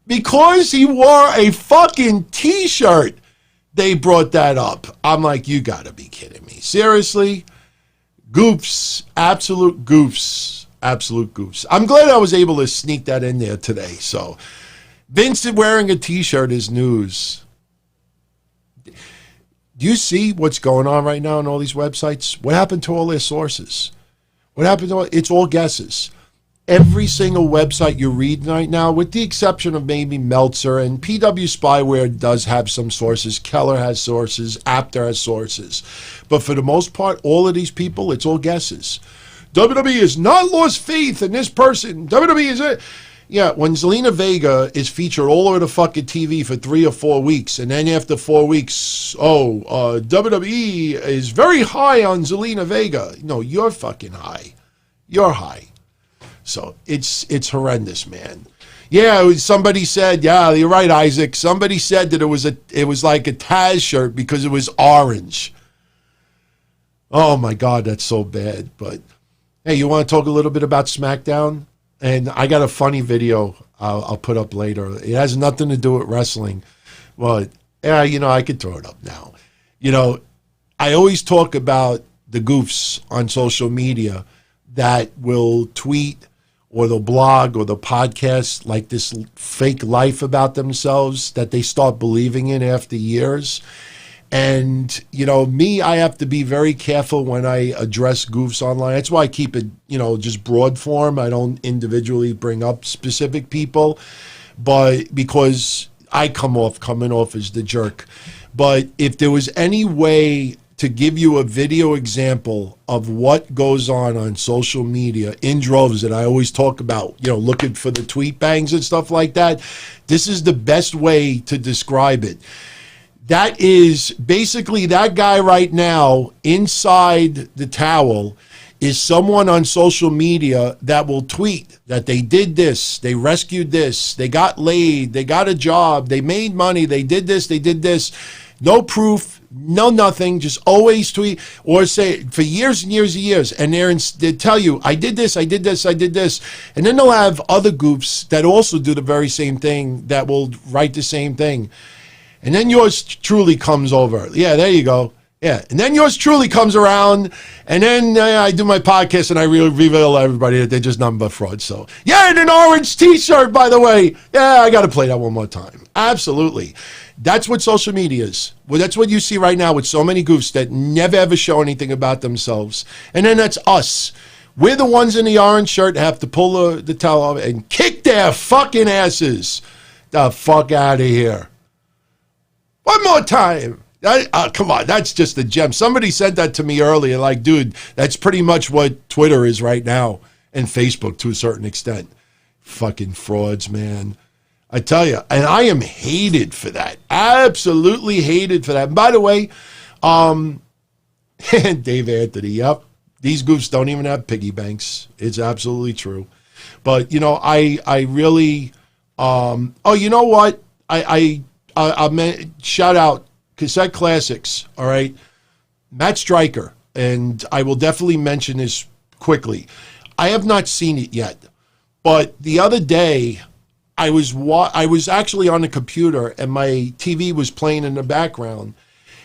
because he wore a fucking T-shirt, they brought that up. I'm like, you gotta be kidding me. Seriously? Goofs. Absolute goofs. Absolute goofs. I'm glad I was able to sneak that in there today. So, Vince wearing a T-shirt is news. Do you see what's going on right now on all these websites? What happened to all their sources? What happened to all? It's all guesses. Every single website you read right now, with the exception of maybe Meltzer, and PW Spyware does have some sources, Keller has sources, Apter has sources. But for the most part, all of these people, it's all guesses. WWE has not lost faith in this person. WWE is it. Yeah, when Zelina Vega is featured all over the fucking TV for 3 or 4 weeks, and then after 4 weeks, WWE is very high on Zelina Vega. No, you're fucking high. You're high. So it's horrendous, man. Yeah, somebody said, yeah, you're right, Isaac. Somebody said that it was like a Taz shirt because it was orange. Oh my God, that's so bad. But hey, you want to talk a little bit about SmackDown? And I got a funny video I'll put up later. It has nothing to do with wrestling. But, yeah, I could throw it up now. I always talk about the goofs on social media that will tweet or they'll blog or they'll podcast like this fake life about themselves that they start believing in after years. And, me, I have to be very careful when I address goofs online. That's why I keep it, just broad form. I don't individually bring up specific people, but because I coming off as the jerk. But if there was any way to give you a video example of what goes on social media in droves that I always talk about, looking for the tweet bangs and stuff like that, this is the best way to describe it. That is basically that guy right now inside the towel is someone on social media that will tweet that they did this, they rescued this, they got laid, they got a job, they made money, they did this, they did this. No proof, no nothing, just always tweet or say for years and years and years. And they tell you, I did this, I did this, I did this. And then they'll have other goofs that also do the very same thing that will write the same thing. And then yours truly comes over. Yeah, there you go. Yeah. And then yours truly comes around. And then I do my podcast and I reveal to everybody that they're just nothing but frauds. So, yeah, and an orange t-shirt, by the way. Yeah, I got to play that one more time. Absolutely. That's what social media is. Well, that's what you see right now with so many goofs that never ever show anything about themselves. And then that's us. We're the ones in the orange shirt that have to pull the towel off and kick their fucking asses. The fuck out of here. One more time. Come on, that's just a gem. Somebody said that to me earlier. Like, dude, that's pretty much what Twitter is right now and Facebook to a certain extent. Fucking frauds, man. I tell you, and I am hated for that. Absolutely hated for that. And by the way, Dave Anthony, yep, these goofs don't even have piggy banks. It's absolutely true. But, I really, you know what? I shout out Cassette Classics, all right? Matt Stryker, and I will definitely mention this quickly. I have not seen it yet, but the other day I was actually on the computer and my TV was playing in the background,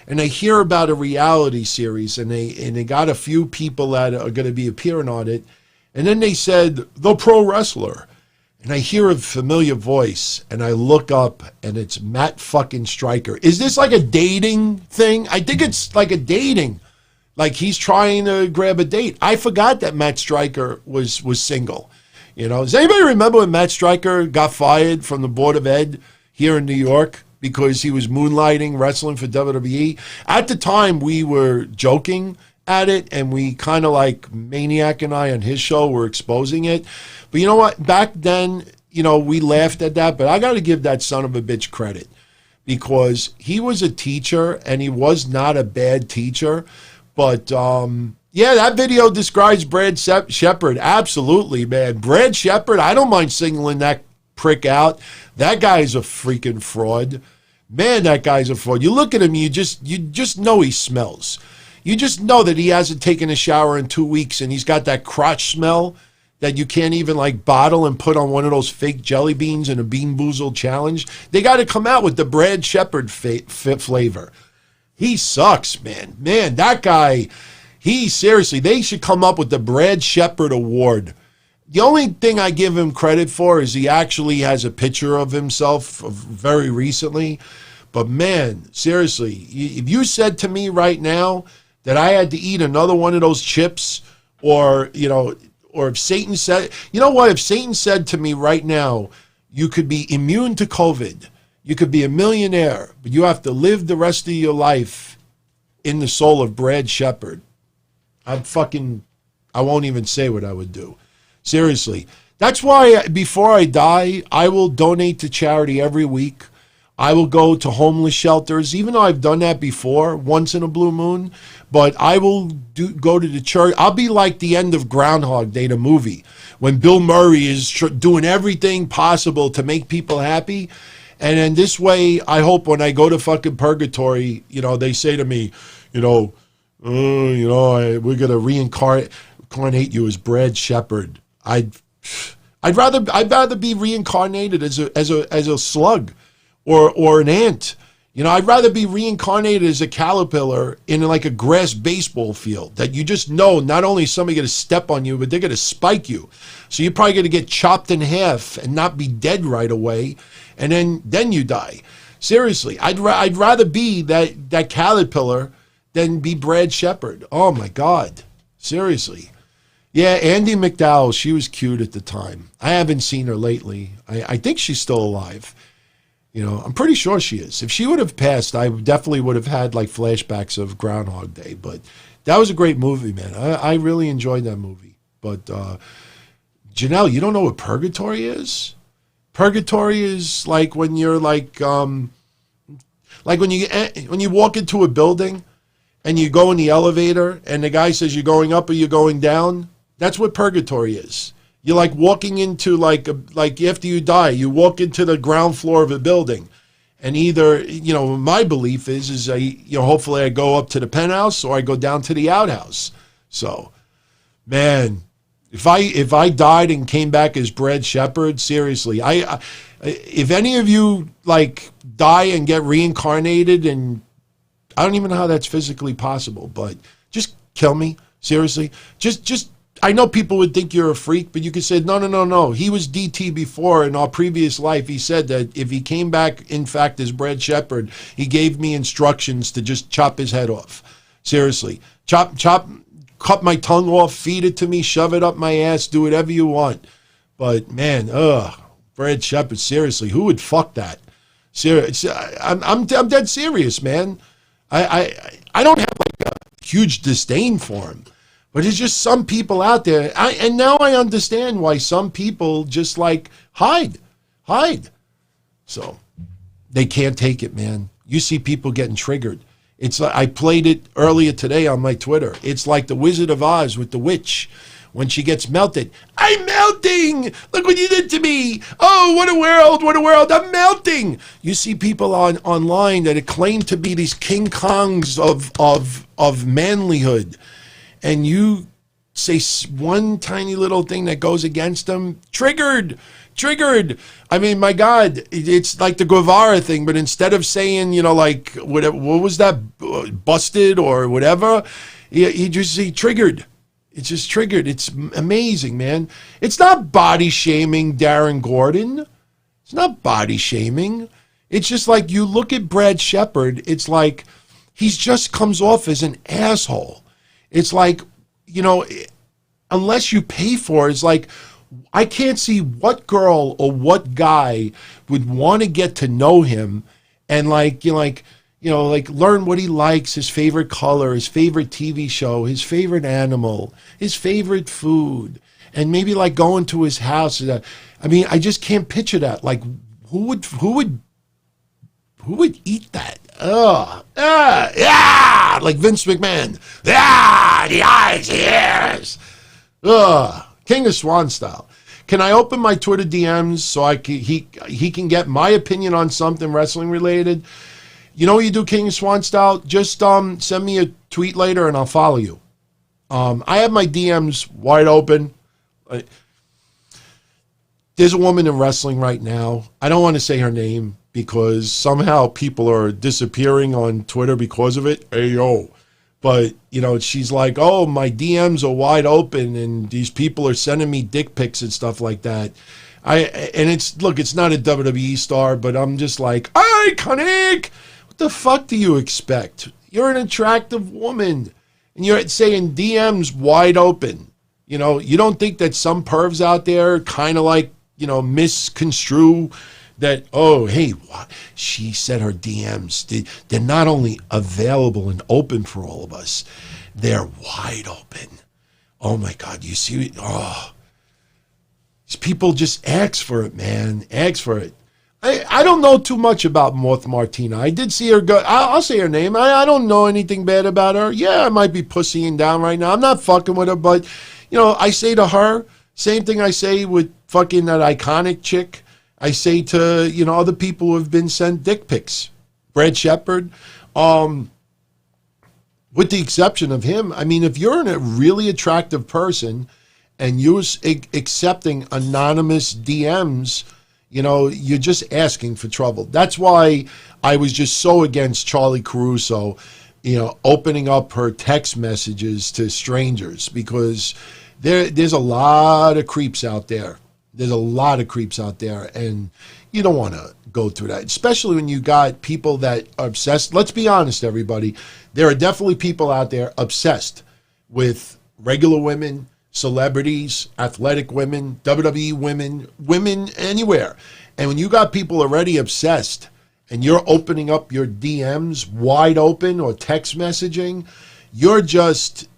and I hear about a reality series, and they got a few people that are going to be appearing on it, and then they said The Pro Wrestler. And I hear a familiar voice, and I look up, and it's Matt fucking Stryker. Is this like a dating thing? I think it's like a dating. Like he's trying to grab a date. I forgot that Matt Stryker was single. Does anybody remember when Matt Stryker got fired from the Board of Ed here in New York because he was moonlighting wrestling for WWE? At the time, we were joking at it, and we kind of like Maniac and I on his show were exposing it. But you know what? Back then, we laughed at that, but I got to give that son of a bitch credit because he was a teacher and he was not a bad teacher. But yeah, that video describes Brad Shepard. Absolutely, man. Brad Shepard, I don't mind singling that prick out. That guy's a freaking fraud. Man, that guy's a fraud. You look at him, you just know he smells. You just know that he hasn't taken a shower in 2 weeks and he's got that crotch smell that you can't even like bottle and put on one of those fake jelly beans in a Bean Boozled challenge. They got to come out with the Brad Shepard flavor. He sucks, man. Man, that guy, seriously, they should come up with the Brad Shepard Award. The only thing I give him credit for is he actually has a picture of himself very recently. But man, seriously, if you said to me right now that I had to eat another one of those chips, or if Satan said, if Satan said to me right now, you could be immune to COVID, you could be a millionaire, but you have to live the rest of your life in the soul of Brad Shepard, I'd fucking I won't even say what I would do. Seriously. That's why before I die, I will donate to charity every week. I will go to homeless shelters, even though I've done that before, once in a blue moon. But I will go to the church. I'll be like the end of Groundhog Day, the movie, when Bill Murray is doing everything possible to make people happy. And then this way, I hope when I go to fucking purgatory, they say to me, we're going to reincarnate you as Brad Shepard. I'd rather be reincarnated as a slug or an ant. I'd rather be reincarnated as a caterpillar in like a grass baseball field that you just know not only is somebody going to step on you, but they're going to spike you. So you're probably going to get chopped in half and not be dead right away, and then you die. Seriously, I'd rather be that caterpillar than be Brad Shepard. Oh my God, seriously. Yeah, Andy McDowell, she was cute at the time. I haven't seen her lately. I think she's still alive. I'm pretty sure she is. If she would have passed, I definitely would have had like flashbacks of Groundhog Day. But that was a great movie, man. I really enjoyed that movie. But Janelle, you don't know what purgatory is? Purgatory is like when you're like when you walk into a building and you go in the elevator and the guy says you're going up or you're going down. That's what purgatory is. You're like walking into like after you die, you walk into the ground floor of a building, and either my belief is hopefully I go up to the penthouse or I go down to the outhouse. So, man, if I died and came back as Brad Shepard, seriously, if any of you like die and get reincarnated, and I don't even know how that's physically possible, but just kill me, seriously, just. I know people would think you're a freak, but you could say, no. He was DT before. In our previous life, he said that if he came back, in fact, as Brad Shepard, he gave me instructions to just chop his head off. Seriously. Cut my tongue off, feed it to me, shove it up my ass, do whatever you want. But, man, Brad Shepard, seriously, who would fuck that? Seriously, I'm dead serious, man. I don't have, like, a huge disdain for him. But it's just some people out there, and now I understand why some people just like hide. So they can't take it, man. You see people getting triggered. It's like, I played it earlier today on my Twitter. It's like the Wizard of Oz with the witch when she gets melted. I'm melting! Look what you did to me! Oh, what a world! I'm melting! You see people online that claim to be these King Kongs of manlyhood. And you say one tiny little thing that goes against them, triggered. I mean, my God, it's like the Guevara thing, but instead of saying, like, what was that, busted or whatever, you just say triggered. It's just triggered. It's amazing, man. It's not body shaming Darren Gordon. It's not body shaming. It's just like you look at Brad Shepard, it's like he just comes off as an asshole. It's like, unless you pay for it, it's like, I can't see what girl or what guy would want to get to know him and like learn what he likes, his favorite color, his favorite TV show, his favorite animal, his favorite food, and maybe like going to his house. I mean, I just can't picture that. Like, who would eat that? Yeah, like Vince McMahon. Yeah, the eyes, the ears. King of Swan style. Can I open my Twitter DMs so he can get my opinion on something wrestling related? You know what you do, King of Swan style? Just send me a tweet later and I'll follow you. I have my DMs wide open. There's a woman in wrestling right now. I don't want to say her name because somehow people are disappearing on Twitter because of it. Hey, yo. But, she's like, oh, my DMs are wide open and these people are sending me dick pics and stuff like that. It's not a WWE star, but I'm just like, iconic. What the fuck do you expect? You're an attractive woman and you're saying DMs wide open. You don't think that some pervs out there kind of like, misconstrue that, oh, hey, what? She said her DMs, they're not only available and open for all of us, they're wide open. Oh my God, you see, these people just ask for it, man. Ask for it. I don't know too much about North Martina. I did see her go. I'll say her name. I don't know anything bad about her. Yeah, I might be pussying down right now. I'm not fucking with her, but, I say to her, same thing I say with fucking that iconic chick. I say to, other people who have been sent dick pics. Brad Shepard. With the exception of him, I mean, if you're a really attractive person and you're accepting anonymous DMs, you're just asking for trouble. That's why I was just so against Charlie Caruso, opening up her text messages to strangers, because there's a lot of creeps out there. There's a lot of creeps out there, and you don't want to go through that, especially when you got people that are obsessed. Let's be honest, everybody. There are definitely people out there obsessed with regular women, celebrities, athletic women, WWE women, women anywhere. And when you got people already obsessed and you're opening up your DMs wide open or text messaging, you're just,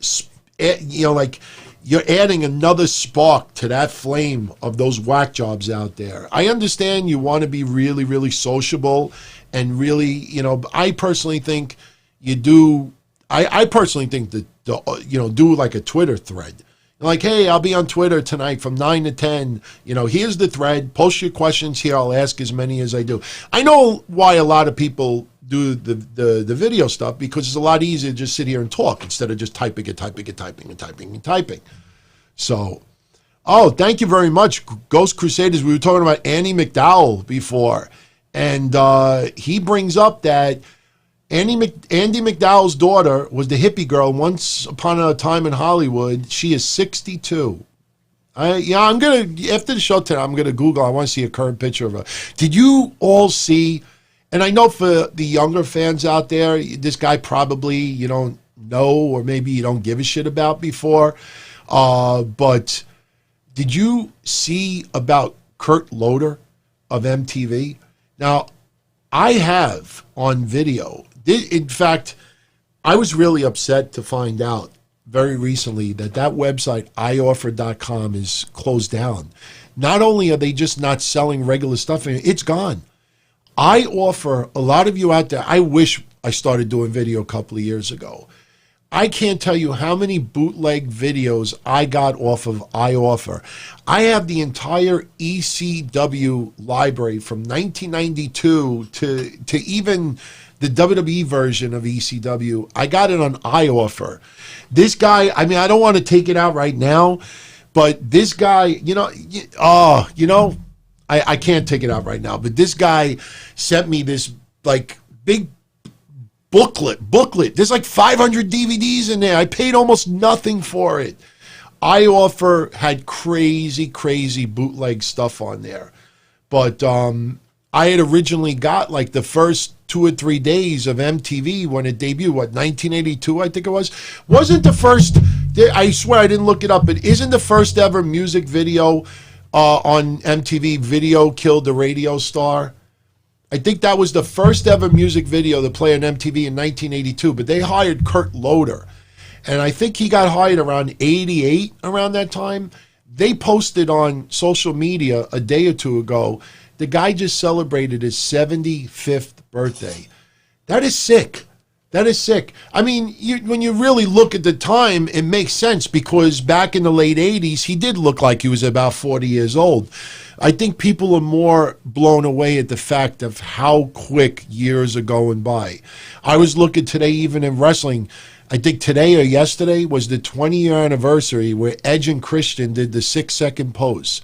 you're adding another spark to that flame of those whack jobs out there. I understand you want to be really, really sociable and really, I personally think you do. I personally think that, do like a Twitter thread. Like, hey, I'll be on Twitter tonight from 9 to 10. Here's the thread. Post your questions here. I'll ask as many as I do. I know why a lot of people do the video stuff, because it's a lot easier to just sit here and talk instead of just typing. So, thank you very much, Ghost Crusaders. We were talking about Annie McDowell before, and he brings up that Andy McDowell's daughter was the hippie girl once upon a time in Hollywood. She is 62. I'm going to, after the show today, I'm going to Google. I want to see a current picture of her. Did you all see, and I know for the younger fans out there, this guy probably you don't know, or maybe you don't give a shit about before, but did you see about Kurt Loder of MTV? Now, I have on video. In fact, I was really upset to find out very recently that website, ioffer.com, is closed down. Not only are they just not selling regular stuff, it's gone. I offer, a lot of you out there, I wish I started doing video a couple of years ago. I can't tell you how many bootleg videos I got off of iOffer. I have the entire ECW library from 1992 to even the WWE version of ECW. I got it on iOffer. This guy, I don't want to take it out right now, but this guy, I can't take it out right now, but this guy sent me this big booklet. There's 500 DVDs in there. I paid almost nothing for it. iOffer had crazy bootleg stuff on there. But I had originally got the first 2 or 3 days of MTV when it debuted, 1982, I think it was. Wasn't the first, I swear I didn't look it up, but isn't the first ever music video on MTV, Video Killed the Radio Star? I think that was the first ever music video to play on MTV in 1982, but they hired Kurt Loder. And I think he got hired around 88, around that time. They posted on social media a day or two ago, the guy just celebrated his 75th birthday. That is sick. That is sick. When you really look at the time, it makes sense, because back in the late 80s, he did look like he was about 40 years old. I think people are more blown away at the fact of how quick years are going by. I was looking today, even in wrestling, I think today or yesterday was the 20-year anniversary where Edge and Christian did the 6-second pose.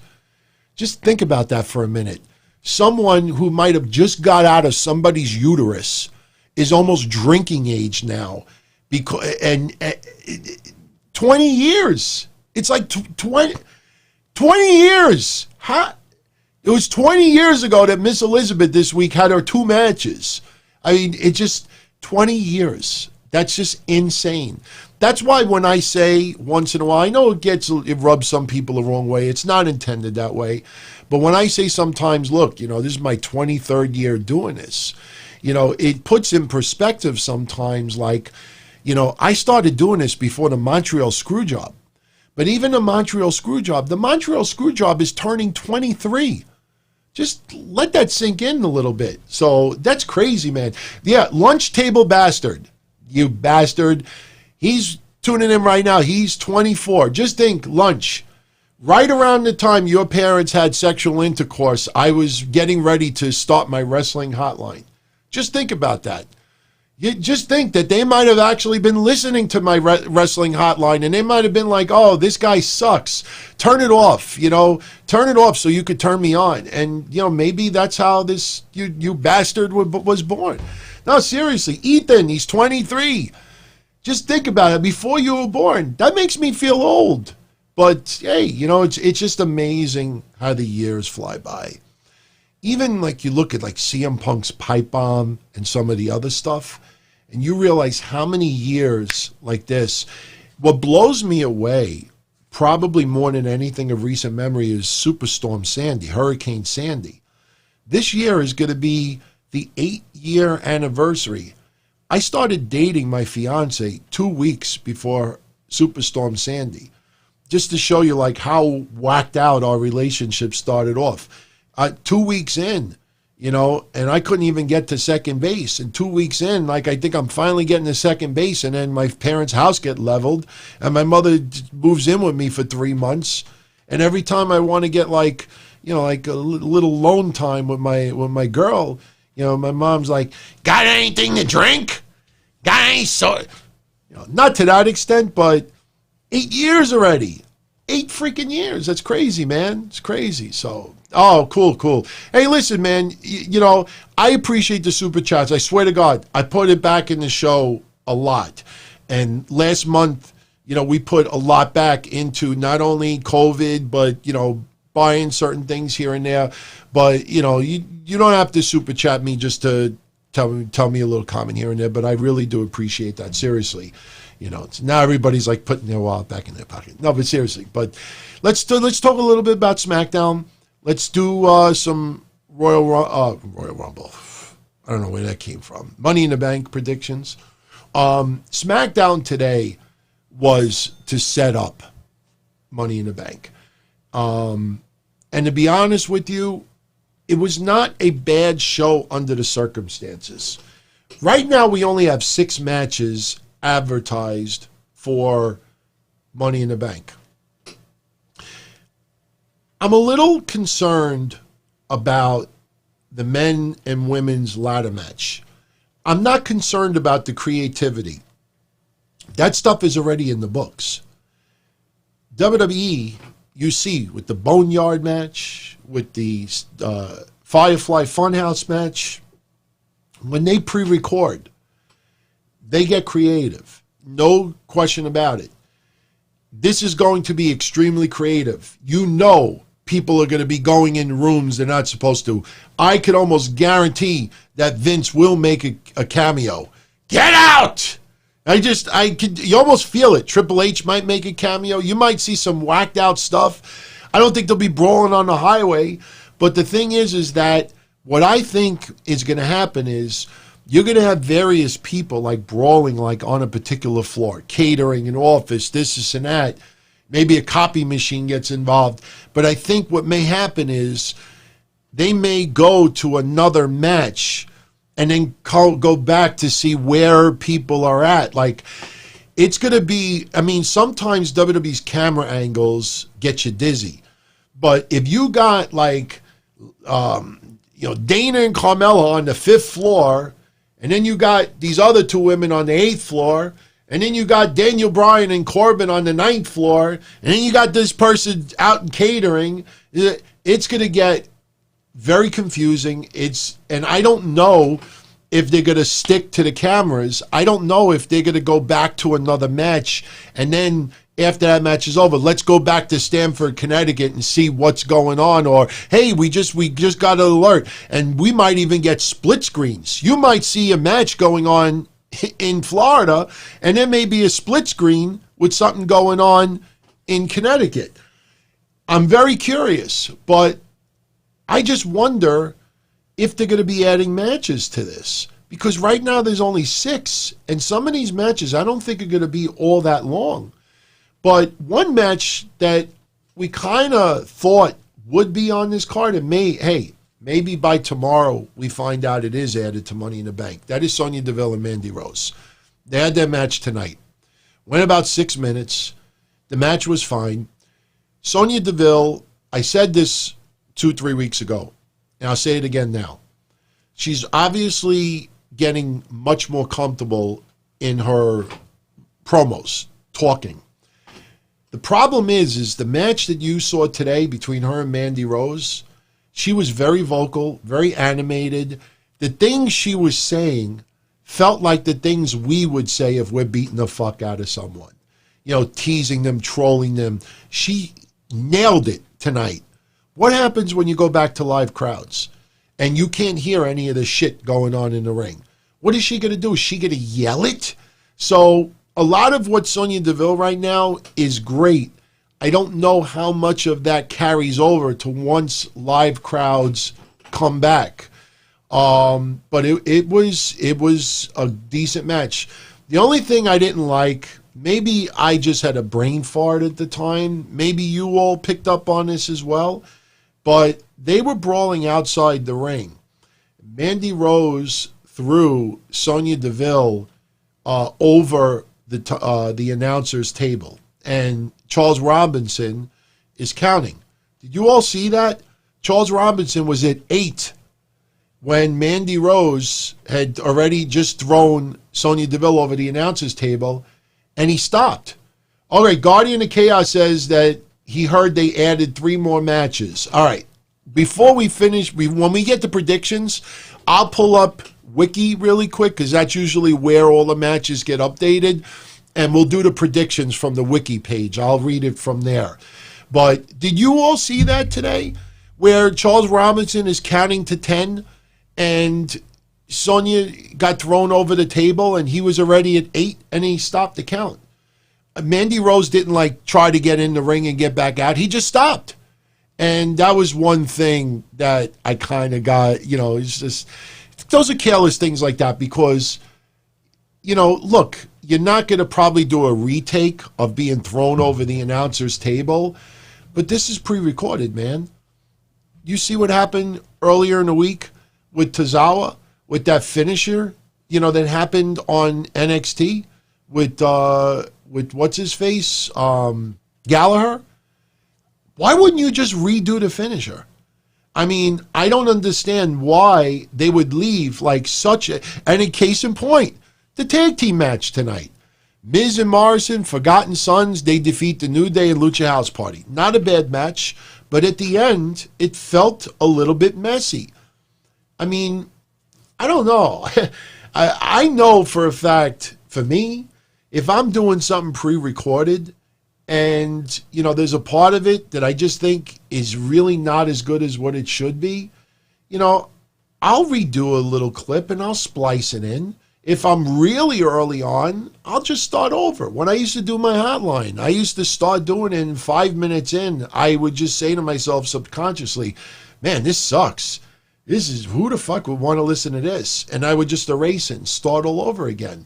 Just think about that for a minute. Someone who might have just got out of somebody's uterus is almost drinking age now, and 20 years. It's 20 years. It was 20 years ago that Miss Elizabeth this week had her 2 matches. It's just 20 years. That's just insane. That's why when I say once in a while, I know it rubs some people the wrong way. It's not intended that way. But when I say sometimes, look, this is my 23rd year doing this, it puts in perspective sometimes, I started doing this before the Montreal Screwjob. But even the Montreal Screwjob is turning 23. Just let that sink in a little bit. So that's crazy, man. Yeah, Lunch Table Bastard. You bastard. He's tuning in right now. He's 24. Just think, Lunch. Right around the time your parents had sexual intercourse, I was getting ready to start my wrestling hotline. Just think about that. You just think that they might have actually been listening to my wrestling hotline, and they might have been like, oh, this guy sucks. Turn it off, turn it off so you could turn me on. And, maybe that's how this, you bastard was born. No, seriously, Ethan, he's 23. Just think about it. Before you were born, that makes me feel old. But, hey, it's just amazing how the years fly by. Even like you look at like CM Punk's pipe bomb and some of the other stuff, and you realize how many years like this. What blows me away, probably more than anything of recent memory, is Superstorm Sandy, Hurricane Sandy. This year is going to be the 8-year anniversary. I started dating my fiance 2 weeks before Superstorm Sandy, just to show you like how whacked out our relationship started off. 2 weeks in, and I couldn't even get to second base. And 2 weeks in, I think I'm finally getting to second base, and then my parents' house get leveled, and my mother moves in with me for 3 months. And every time I want to get like a little alone time with my girl, my mom's like, got anything to drink? Got any sort? Not to that extent, but 8 years already. 8 freaking years. That's crazy, man. It's crazy. So, oh, cool. Hey, listen, man, I appreciate the super chats. I swear to God, I put it back in the show a lot. And last month, we put a lot back into not only COVID, but, buying certain things here and there. But, you don't have to super chat me just to tell me a little comment here and there, but I really do appreciate that. Seriously. Now everybody's like putting their wallet back in their pocket. No, but seriously. But let's talk a little bit about SmackDown. Let's do some Royal Rumble. I don't know where that came from. Money in the Bank predictions. SmackDown today was to set up Money in the Bank. And to be honest with you, it was not a bad show under the circumstances. Right now, we only have 6 matches advertised for Money in the Bank. I'm a little concerned about the men and women's ladder match. I'm not concerned about the creativity. That stuff is already in the books. WWE, you see, with the Boneyard match, with the Firefly Funhouse match, when they pre-record, they get creative. No question about it. This is going to be extremely creative. People are going to be going in rooms they're not supposed to. I could almost guarantee that Vince will make a cameo. Get out! You almost feel it. Triple H might make a cameo. You might see some whacked out stuff. I don't think they'll be brawling on the highway. But the thing is that what I think is going to happen is you're going to have various people like brawling like on a particular floor, catering, an office, this and that. Maybe a copy machine gets involved. But I think what may happen is they may go to another match and then go back to see where people are at. Like, it's going to be, sometimes WWE's camera angles get you dizzy. But if you got like, Dana and Carmella on the 5th floor, and then you got these other 2 women on the 8th floor, and then you got Daniel Bryan and Corbin on the 9th floor, and then you got this person out in catering, it's going to get very confusing. And I don't know if they're going to stick to the cameras. I don't know if they're going to go back to another match, and then after that match is over, let's go back to Stamford, Connecticut and see what's going on. Or, hey, we just got an alert. And we might even get split screens. You might see a match going on in Florida, and there may be a split screen with something going on in Connecticut. I'm very curious, but I just wonder if they're going to be adding matches to this. Because right now there's only 6, and some of these matches I don't think are going to be all that long. But one match that we kind of thought would be on this card, and maybe by tomorrow we find out it is added to Money in the Bank. That is Sonya Deville and Mandy Rose. They had their match tonight. Went about 6 minutes. The match was fine. Sonya Deville, I said this 2-3 weeks ago, and I'll say it again now. She's obviously getting much more comfortable in her promos, talking. The problem is the match that you saw today between her and Mandy Rose, she was very vocal, very animated. The things she was saying felt like the things we would say if we're beating the fuck out of someone. You know, teasing them, trolling them. She nailed it tonight. What happens when you go back to live crowds and you can't hear any of the shit going on in the ring? What is she going to do? Is she going to yell it? So a lot of what Sonya Deville right now is great. I don't know how much of that carries over to once live crowds come back. But it was a decent match. The only thing I didn't like, maybe I just had a brain fart at the time. Maybe you all picked up on this as well. But they were brawling outside the ring. Mandy Rose threw Sonya Deville over the announcer's table. And Charles Robinson is counting. Did you all see that? Charles Robinson was at 8 when Mandy Rose had already just thrown Sonya Deville over the announcer's table, and he stopped. All right, Guardian of Chaos says that he heard they added 3 more matches. All right, before we finish, when we get to predictions, I'll pull up Wiki really quick because that's usually where all the matches get updated, and we'll do the predictions from the Wiki page. I'll read it from there. But did you all see that today where Charles Robinson is counting to 10 and Sonya got thrown over the table and he was already at 8 and he stopped the count? Mandy Rose didn't try to get in the ring and get back out. He just stopped. And that was one thing that I kind of got, it's just, those are careless things like that because, look, you're not going to probably do a retake of being thrown over the announcer's table, but this is pre-recorded, man. You see what happened earlier in the week with Tozawa, with that finisher, that happened on NXT with what's his face, Gallagher. Why wouldn't you just redo the finisher? I mean, I don't understand why they would leave such a, and in case in point, the tag team match tonight. Miz and Morrison, Forgotten Sons, they defeat the New Day and Lucha House Party. Not a bad match, but at the end, it felt a little bit messy. I mean, I don't know. I know for a fact, for me, if I'm doing something pre-recorded and, there's a part of it that I just think is really not as good as what it should be, I'll redo a little clip and I'll splice it in. If I'm really early on, I'll just start over. When I used to do my hotline, I used to start doing it, and 5 minutes in, I would just say to myself subconsciously, man, this sucks. Who the fuck would want to listen to this? And I would just erase it and start all over again.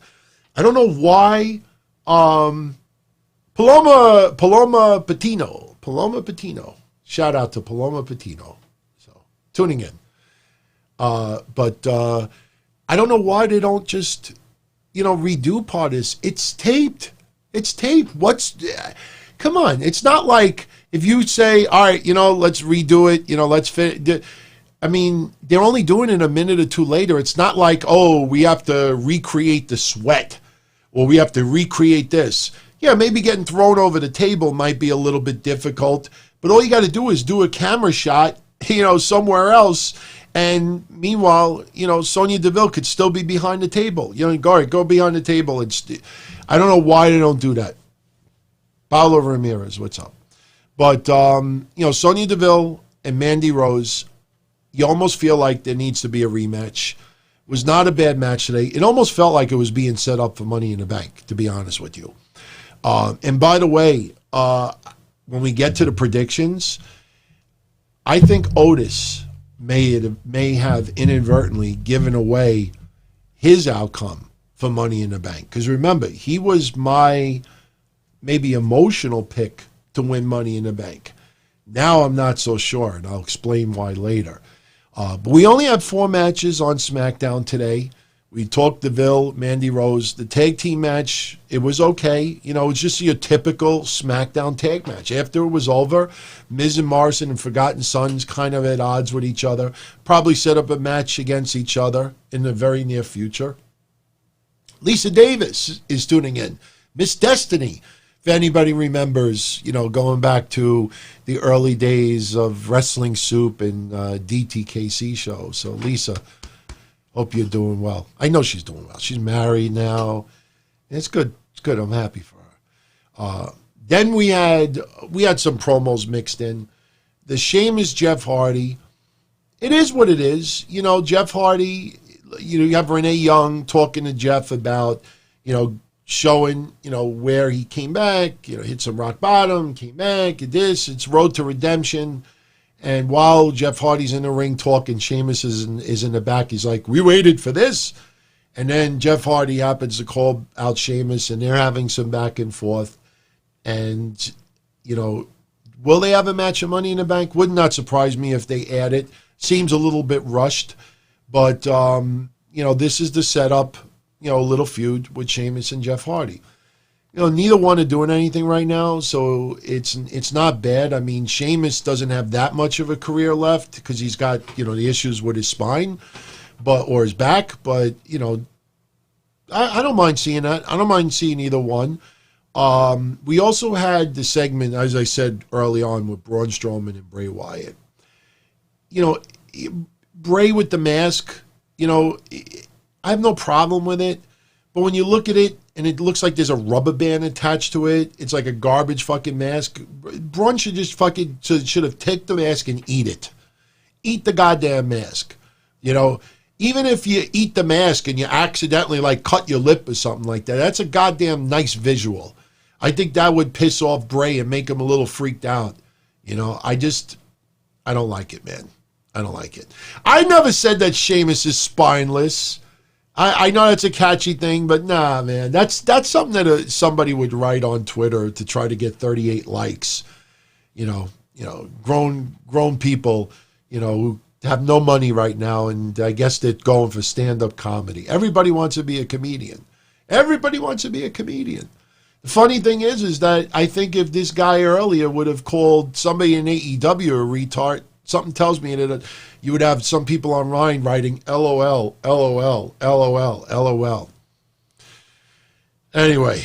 I don't know why. Paloma Patino. Shout out to Paloma Patino. So, tuning in. But I don't know why they don't just, redo part of this. It's taped. It's taped. Come on. It's not like if you say, all right, let's redo it, let's fit. I mean, they're only doing it a minute or two later. It's not like, oh, we have to recreate the sweat or we have to recreate this. Yeah, maybe getting thrown over the table might be a little bit difficult, but all you got to do is do a camera shot, somewhere else. And meanwhile, Sonya Deville could still be behind the table. Go behind the table. I don't know why they don't do that. Paulo Ramirez, what's up? But, Sonya Deville and Mandy Rose, you almost feel like there needs to be a rematch. It was not a bad match today. It almost felt like it was being set up for Money in the Bank, to be honest with you. And by the way, when we get to the predictions, I think Otis may have inadvertently given away his outcome for Money in the Bank. Because remember, he was my maybe emotional pick to win Money in the Bank. Now I'm not so sure, and I'll explain why later. But we only had 4 matches on SmackDown today. We talked Deville, Mandy Rose. The tag team match, it was okay. You know, it's just your typical SmackDown tag match. After it was over, Miz and Morrison and Forgotten Sons kind of at odds with each other. Probably set up a match against each other in the very near future. Lisa Davis is tuning in. Miss Destiny, if anybody remembers, you know, going back to the early days of Wrestling Soup and DTKC show. So, Lisa, hope you're doing well. I know she's doing well. She's married now. It's good. It's good. I'm happy for her. Then we had some promos mixed in. The Sheamus Jeff Hardy. It is what it is. You know, Jeff Hardy, you have Renee Young talking to Jeff about, you know, showing, you know, where he came back, you know, hit some rock bottom, came back, did this. It's Road to Redemption. And while Jeff Hardy's in the ring talking, Sheamus is in the back. He's like, we waited for this. And then Jeff Hardy happens to call out Sheamus, and they're having some back and forth. And, you know, will they have a match of Money in the Bank? Would not surprise me if they add it. Seems a little bit rushed. But, you know, this is the setup, you know, a little feud with Sheamus and Jeff Hardy. You know, neither one are doing anything right now, so it's not bad. I mean, Sheamus doesn't have that much of a career left because he's got, you know, the issues with his spine, or his back. But, you know, I don't mind seeing that. I don't mind seeing either one. We also had the segment, as I said early on, with Braun Strowman and Bray Wyatt. You know, Bray with the mask, you know, I have no problem with it. But when you look at it, and it looks like there's a rubber band attached to it, it's like a garbage fucking mask. Braun should just should have taken the mask and eat it. Eat the goddamn mask. You know, even if you eat the mask and you accidentally like cut your lip or something like that, that's a goddamn nice visual. I think that would piss off Bray and make him a little freaked out. You know, I don't like it, man. I don't like it. I never said that Sheamus is spineless. I know that's a catchy thing, but nah, man. That's something that somebody would write on Twitter to try to get 38 likes. You know, grown people, you know, who have no money right now, and I guess they're going for stand-up comedy. Everybody wants to be a comedian. Everybody wants to be a comedian. The funny thing is that I think if this guy earlier would have called somebody in AEW a retard, something tells me that you would have some people online writing LOL, LOL, LOL, LOL. Anyway,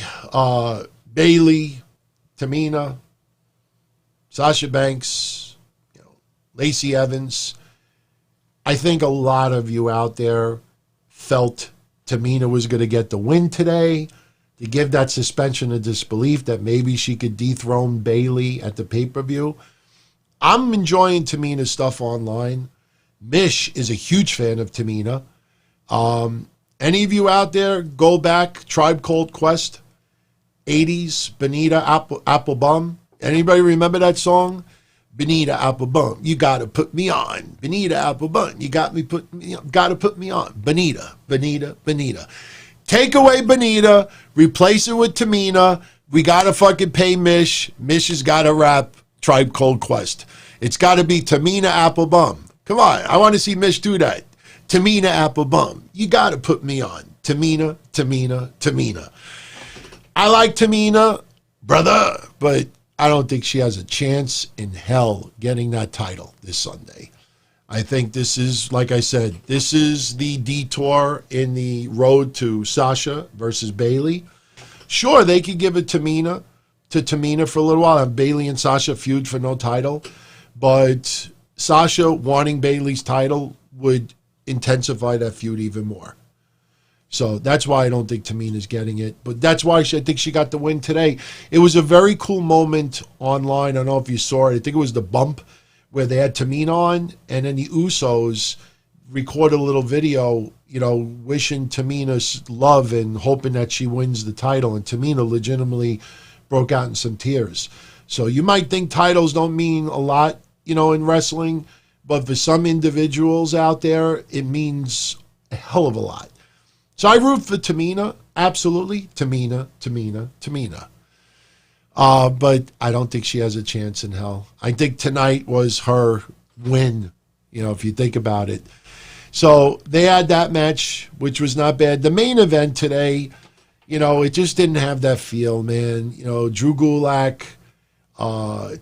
Bayley, Tamina, Sasha Banks, you know, Lacey Evans. I think a lot of you out there felt Tamina was going to get the win today to give that suspension of disbelief that maybe she could dethrone Bayley at the pay-per-view. I'm enjoying Tamina's stuff online. Mish is a huge fan of Tamina. Any of you out there, go back, Tribe Called Quest, 80s, Bonita Applebum. Anybody remember that song? Bonita Applebum, you gotta put me on. Bonita Applebum, you gotta put me on. Bonita, Bonita, Bonita. Take away Bonita, replace it with Tamina. We gotta fucking pay Mish. Mish has gotta rap Tribe Called Quest. It's gotta be Tamina Applebum. Come on, I want to see Mish do that. Tamina Applebum, you gotta put me on. Tamina, Tamina, Tamina. I like Tamina, brother, but I don't think she has a chance in hell getting that title this Sunday. I think this is, like I said, this is the detour in the road to Sasha versus Bayley. Sure, they could give it to Tamina for a little while, have Bayley and Sasha feud for no title, but Sasha wanting Bayley's title would intensify that feud even more. So that's why I don't think Tamina's getting it. But that's why I think she got the win today. It was a very cool moment online. I don't know if you saw it. I think it was the bump where they had Tamina on, and then the Usos recorded a little video, you know, wishing Tamina's love and hoping that she wins the title. And Tamina legitimately broke out in some tears. So you might think titles don't mean a lot, you know, in wrestling, but for some individuals out there, it means a hell of a lot. So I root for Tamina, absolutely. Tamina, Tamina, Tamina. But I don't think she has a chance in hell. I think tonight was her win, if you think about it. So they had that match, which was not bad. The main event today, it just didn't have that feel, man. Drew Gulak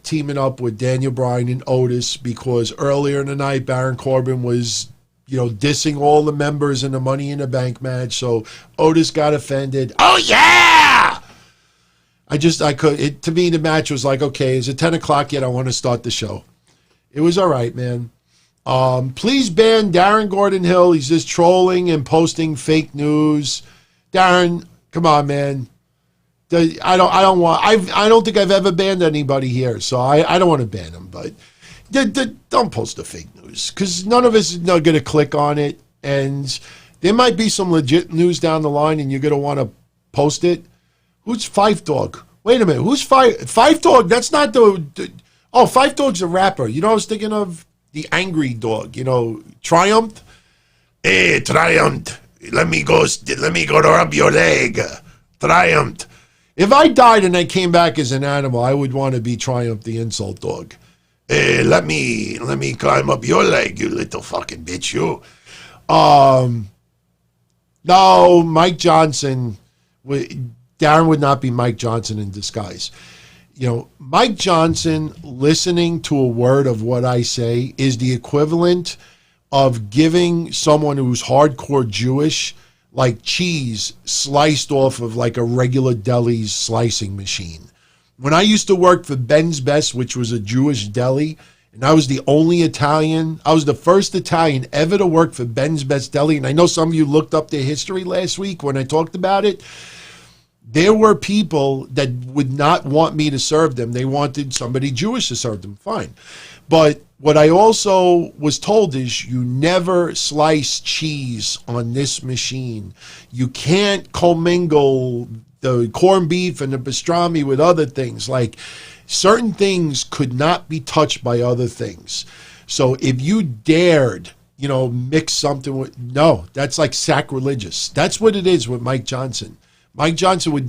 teaming up with Daniel Bryan and Otis, because earlier in the night, Baron Corbin was, dissing all the members in the Money in the Bank match. So Otis got offended. Oh, yeah! To me, the match was like, okay, is it 10 o'clock yet? I want to start the show. It was all right, man. Please ban Darren Gordon-Hill. He's just trolling and posting fake news. Darren, come on, man. I don't think I've ever banned anybody here, so I don't want to ban him. But don't post the fake news, because none of us is going to click on it, and there might be some legit news down the line, and you're going to want to post it. Who's Fife Dog? Wait a minute. Who's Fife Dog? That's not Oh, Fife Dog's a rapper. I was thinking of the Angry Dog. Triumph. Hey, Triumph. Let me go to rub your leg. Triumph. If I died and I came back as an animal, I would want to be Triumph, the insult dog. Hey, let me climb up your leg, you little fucking bitch, you. No, Mike Johnson. Darren would not be Mike Johnson in disguise. Mike Johnson listening to a word of what I say is the equivalent of giving someone who's hardcore Jewish like cheese sliced off of like a regular deli's slicing machine. When I used to work for Ben's Best, which was a Jewish deli, and I was the only Italian, I was the first Italian ever to work for Ben's Best Deli, and I know some of you looked up their history last week when I talked about it. There were people that would not want me to serve them. They wanted somebody Jewish to serve them. Fine. But what I also was told is you never slice cheese on this machine. You can't commingle the corned beef and the pastrami with other things. Like, certain things could not be touched by other things. So if you dared, mix something with, no, that's like sacrilegious. That's what it is with Mike Johnson. Mike Johnson would,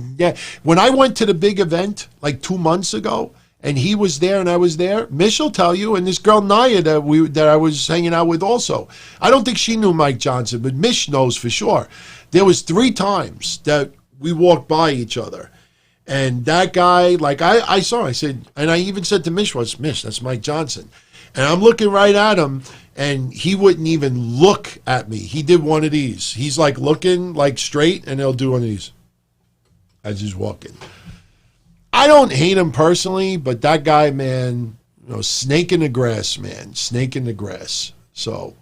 when I went to the big event like 2 months ago, and he was there and I was there, Mish will tell you, and this girl Naya that I was hanging out with also. I don't think she knew Mike Johnson, but Mish knows for sure. There was 3 times that we walked by each other. And that guy, like I saw, I said, and I even said to Mish once, Mish, that's Mike Johnson. And I'm looking right at him, and he wouldn't even look at me. He did one of these. He's like looking like straight, and he'll do one of these as he's walking. I don't hate him personally, but that guy, man, snake in the grass, man. Snake in the grass. So,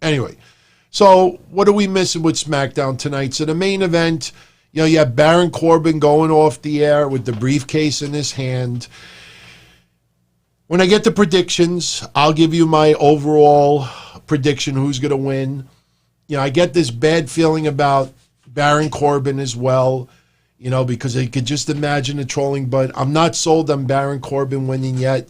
anyway. So, what are we missing with SmackDown tonight? So, the main event, you have Baron Corbin going off the air with the briefcase in his hand. When I get the predictions, I'll give you my overall prediction who's going to win. I get this bad feeling about Baron Corbin as well. Because I could just imagine the trolling, but I'm not sold on Baron Corbin winning yet.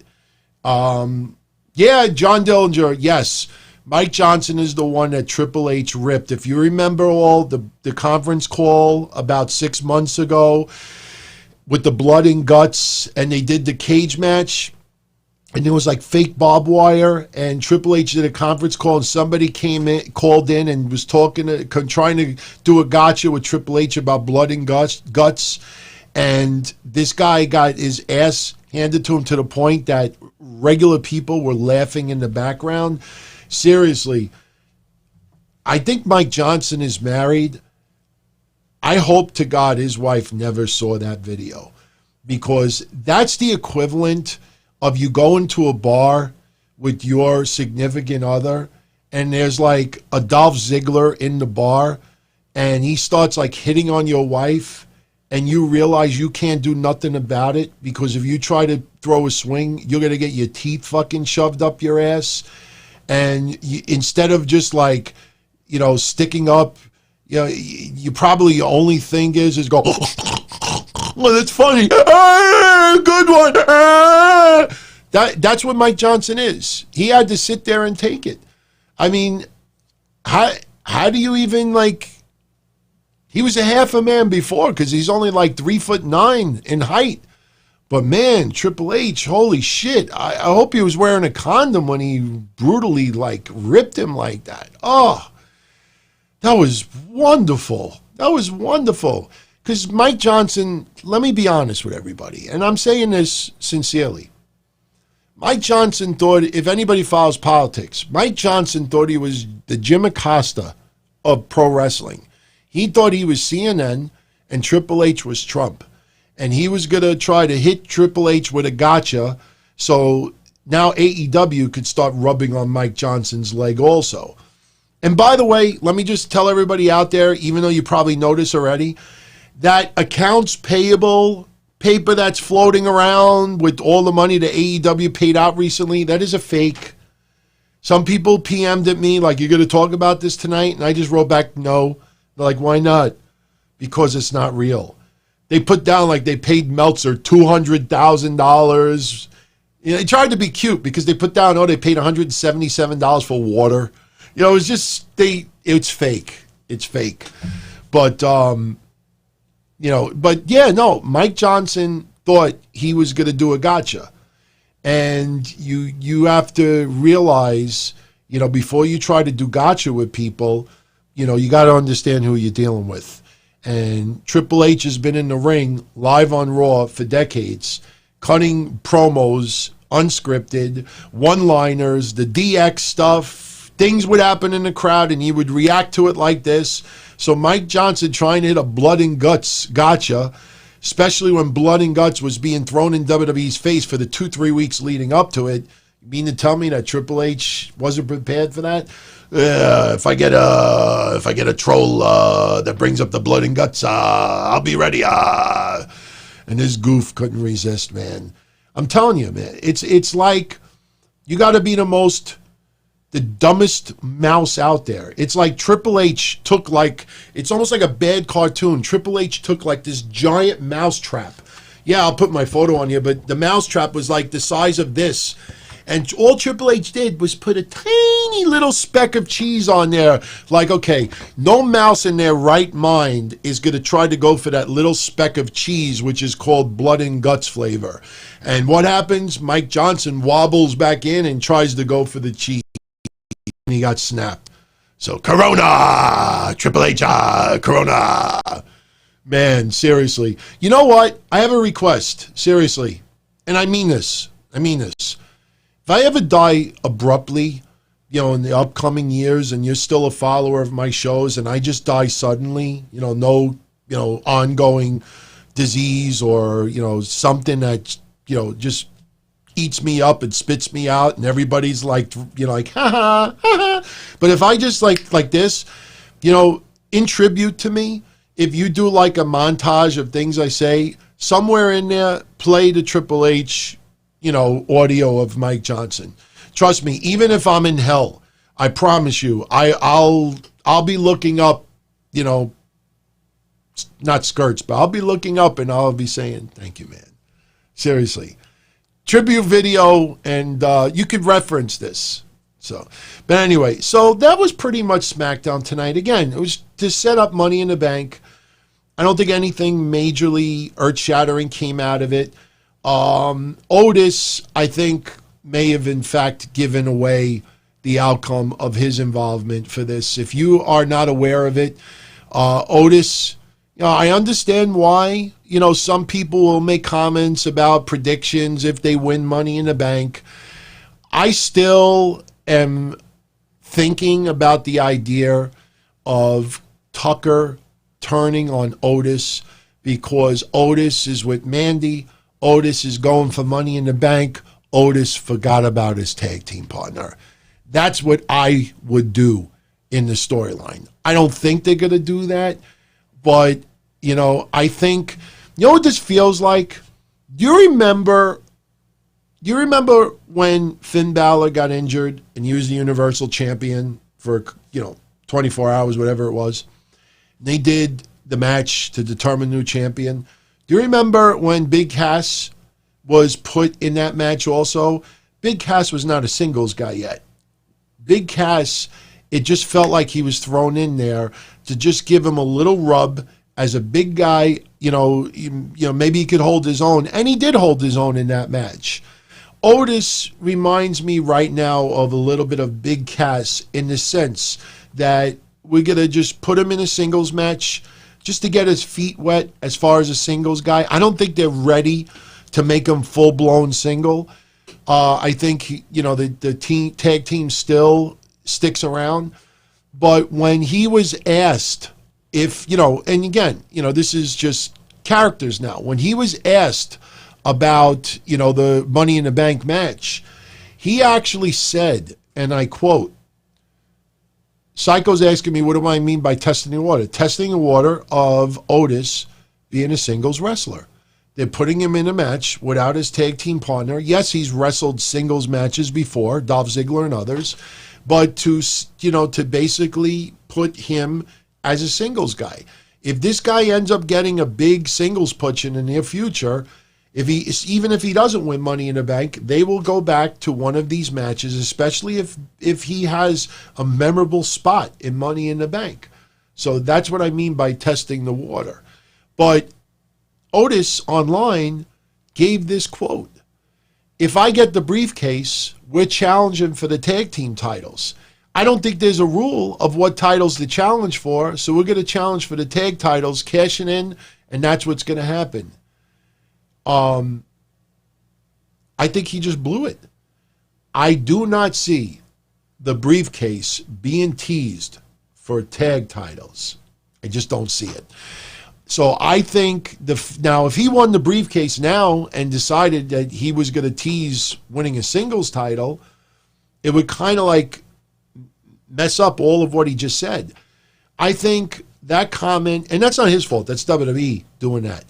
John Dillinger, yes. Mike Johnson is the one that Triple H ripped. If you remember all the conference call about 6 months ago with the blood and guts, and they did the cage match, and there was like fake barbed wire, and Triple H did a conference call, and somebody called in and was trying to do a gotcha with Triple H about blood and guts, and this guy got his ass handed to him to the point that regular people were laughing in the background. Seriously, I think Mike Johnson is married. I hope to God his wife never saw that video, because that's the equivalent of you going to a bar with your significant other, and there's like a Dolph Ziggler in the bar, and he starts like hitting on your wife, and you realize you can't do nothing about it, because if you try to throw a swing, you're going to get your teeth fucking shoved up your ass. And instead of just like, sticking up, you probably the only thing is go, well, that's funny. Good one. That's what Mike Johnson is. He had to sit there and take it. I mean, how do you even he was a half a man before, because he's only like 3'9" in height. But man, Triple H, holy shit. I hope he was wearing a condom when he brutally, like, ripped him like that. Oh, that was wonderful. That was wonderful. Because Mike Johnson, let me be honest with everybody, and I'm saying this sincerely. Mike Johnson thought, if anybody follows politics, Mike Johnson thought he was the Jim Acosta of pro wrestling. He thought he was CNN and Triple H was Trump. And he was going to try to hit Triple H with a gotcha so now AEW could start rubbing on Mike Johnson's leg also. And by the way, let me just tell everybody out there, even though you probably know this already, that accounts payable paper that's floating around with all the money that AEW paid out recently, that is a fake. Some people PM'd at me like, you're going to talk about this tonight? And I just wrote back, no. They're like, why not? Because it's not real. They put down like they paid Meltzer $200,000. You know, they tried to be cute because they put down, they paid $177 for water. You know, it's just, it's fake. It's fake. But, Mike Johnson thought he was going to do a gotcha. And you have to realize, before you try to do gotcha with people, you got to understand who you're dealing with. And Triple H has been in the ring live on Raw for decades, cutting promos, unscripted, one-liners, the DX stuff. Things would happen in the crowd and he would react to it like this. So Mike Johnson trying to hit a blood and guts gotcha, especially when blood and guts was being thrown in WWE's face for the 2-3 weeks leading up to it. You mean to tell me that Triple H wasn't prepared for that? If I get a troll that brings up the blood and guts, I'll be ready. And this goof couldn't resist, man. I'm telling you, man. It's like you got to be the dumbest mouse out there. It's like Triple H took it's almost like a bad cartoon. Triple H took like this giant mouse trap. Yeah, I'll put my photo on here, but the mouse trap was like the size of this. And all Triple H did was put a tiny little speck of cheese on there. Like, okay, no mouse in their right mind is going to try to go for that little speck of cheese, which is called blood and guts flavor. And what happens? Mike Johnson wobbles back in and tries to go for the cheese. And he got snapped. So, Corona! Triple H, Corona! Man, seriously. You know what? I have a request. Seriously. And I mean this. If I ever die abruptly, in the upcoming years, and you're still a follower of my shows, and I just die suddenly, no, ongoing disease or, something that, just eats me up and spits me out, and everybody's like, ha ha, ha ha. But if I just like this, in tribute to me, if you do like a montage of things I say, somewhere in there, play the Triple H audio of Mike Johnson. Trust me, even if I'm in hell, I promise you, I'll be looking up, not skirts, but I'll be looking up and I'll be saying, thank you, man. Seriously. Tribute video, and you could reference this. But anyway, so that was pretty much SmackDown tonight. Again, it was to set up Money in the Bank. I don't think anything majorly earth-shattering came out of it. Otis, I think, may have in fact given away the outcome of his involvement for this. If you are not aware of it, Otis, I understand why, some people will make comments about predictions if they win Money in the Bank. I still am thinking about the idea of Tucker turning on Otis because Otis is with Mandy. Otis is going for Money in the Bank. Otis forgot about his tag team partner. That's what I would do in the storyline. I don't think they're going to do that, but, I think, what this feels like? Do you remember when Finn Balor got injured and he was the Universal Champion for, 24 hours, whatever it was? They did the match to determine new champion. Do you remember when Big Cass was put in that match also? Big Cass was not a singles guy yet. Big Cass, it just felt like he was thrown in there to just give him a little rub as a big guy maybe he could hold his own, and he did hold his own in that match. Otis reminds me right now of a little bit of Big Cass in the sense that we're going to just put him in a singles match just to get his feet wet as far as a singles guy. I don't think they're ready to make him full-blown single. I think, the tag team still sticks around. But when he was asked if, and again, this is just characters now. When he was asked about, the Money in the Bank match, he actually said, and I quote, Psycho's asking me, what do I mean by testing the water? Testing the water of Otis being a singles wrestler. They're putting him in a match without his tag team partner. Yes, he's wrestled singles matches before, Dolph Ziggler and others, but to basically put him as a singles guy. If this guy ends up getting a big singles push in the near future, even if he doesn't win Money in the Bank, they will go back to one of these matches, especially if he has a memorable spot in Money in the Bank. So that's what I mean by testing the water. But Otis online gave this quote: if I get the briefcase, we're challenging for the tag team titles. I don't think there's a rule of what titles to challenge for, so we're going to challenge for the tag titles, cashing in, and that's what's going to happen. I think he just blew it. I do not see the briefcase being teased for tag titles. I just don't see it. So I think now if he won the briefcase now and decided that he was going to tease winning a singles title, it would kind of like mess up all of what he just said. I think that comment, and that's not his fault, that's WWE doing that.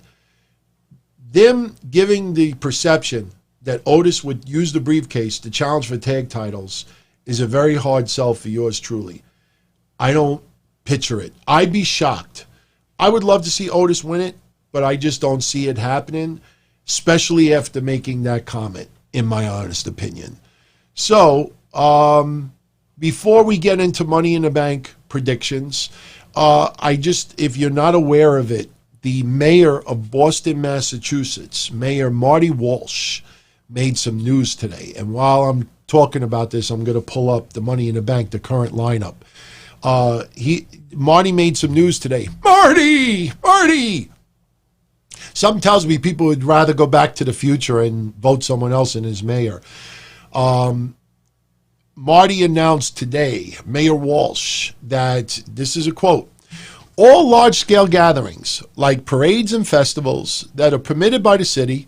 Them giving the perception that Otis would use the briefcase to challenge for tag titles is a very hard sell for yours truly. I don't picture it. I'd be shocked. I would love to see Otis win it, but I just don't see it happening, especially after making that comment, in my honest opinion. So, before we get into Money in the Bank predictions, if you're not aware of it, the mayor of Boston, Massachusetts, Mayor Marty Walsh, made some news today. And while I'm talking about this, I'm going to pull up the Money in the Bank, the current lineup. Marty made some news today. Marty! Something tells me people would rather go back to the future and vote someone else in as mayor. Marty announced today, Mayor Walsh, that, this is a quote, all large-scale gatherings, like parades and festivals that are permitted by the city,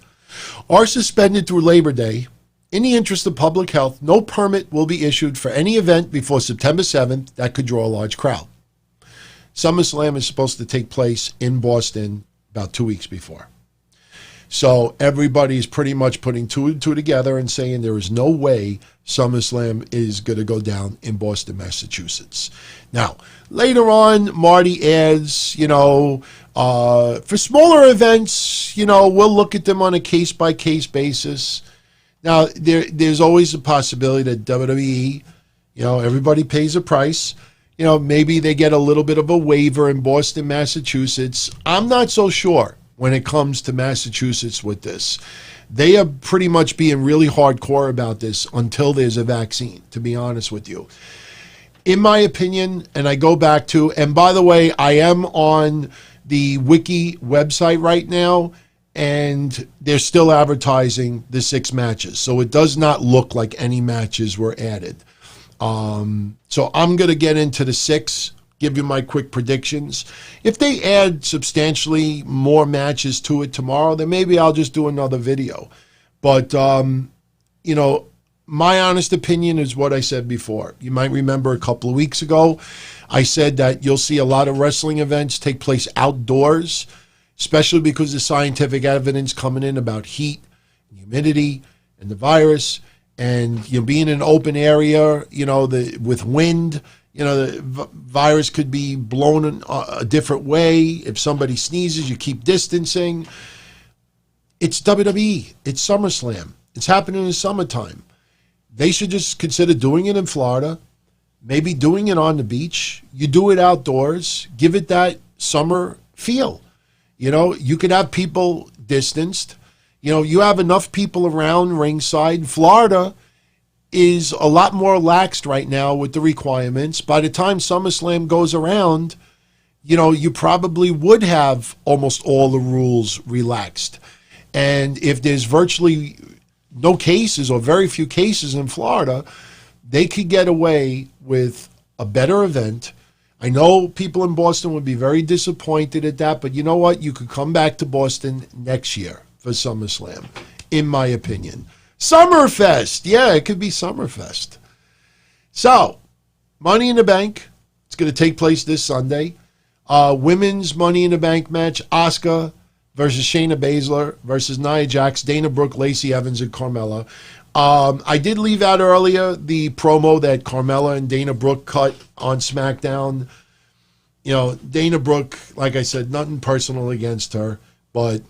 are suspended through Labor Day. In the interest of public health, no permit will be issued for any event before September 7th that could draw a large crowd. SummerSlam is supposed to take place in Boston about 2 weeks before. So everybody's pretty much putting two and two together and saying there is no way SummerSlam is going to go down in Boston, Massachusetts. Now, later on, Marty adds, for smaller events, we'll look at them on a case-by-case basis. Now, there's always a possibility that WWE, everybody pays a price. Maybe they get a little bit of a waiver in Boston, Massachusetts. I'm not so sure when it comes to Massachusetts with this. They are pretty much being really hardcore about this until there's a vaccine, to be honest with you. In my opinion, and I go back to, and by the way, I am on the Wiki website right now, and they're still advertising the 6 matches. So it does not look like any matches were added. So I'm going to get into the 6, give you my quick predictions. If they add substantially more matches to it tomorrow, then maybe I'll just do another video. But, my honest opinion is what I said before. You might remember a couple of weeks ago, I said that you'll see a lot of wrestling events take place outdoors, especially because of scientific evidence coming in about heat, and humidity, and the virus. And being in an open area, with wind, the virus could be blown a different way. If somebody sneezes, you keep distancing. It's WWE. It's SummerSlam. It's happening in the summertime. They should just consider doing it in Florida, maybe doing it on the beach. You do it outdoors. Give it that summer feel. You know, you could have people distanced. You know, you have enough people around ringside. Florida is a lot more laxed right now with the requirements. By the time SummerSlam goes around, you know, you probably would have almost all the rules relaxed. And if there's virtually no cases or very few cases in Florida, they could get away with a better event. I know people in Boston would be very disappointed at that, but you know what? You could come back to Boston next year for SummerSlam, in my opinion. Summerfest. Yeah, it could be Summerfest. So, Money in the Bank. It's going to take place this Sunday. Women's Money in the Bank match, Asuka versus Shayna Baszler versus Nia Jax, Dana Brooke, Lacey Evans, and Carmella. I did leave out earlier the promo that Carmella and Dana Brooke cut on SmackDown. You know, Dana Brooke, like I said, nothing personal against her, but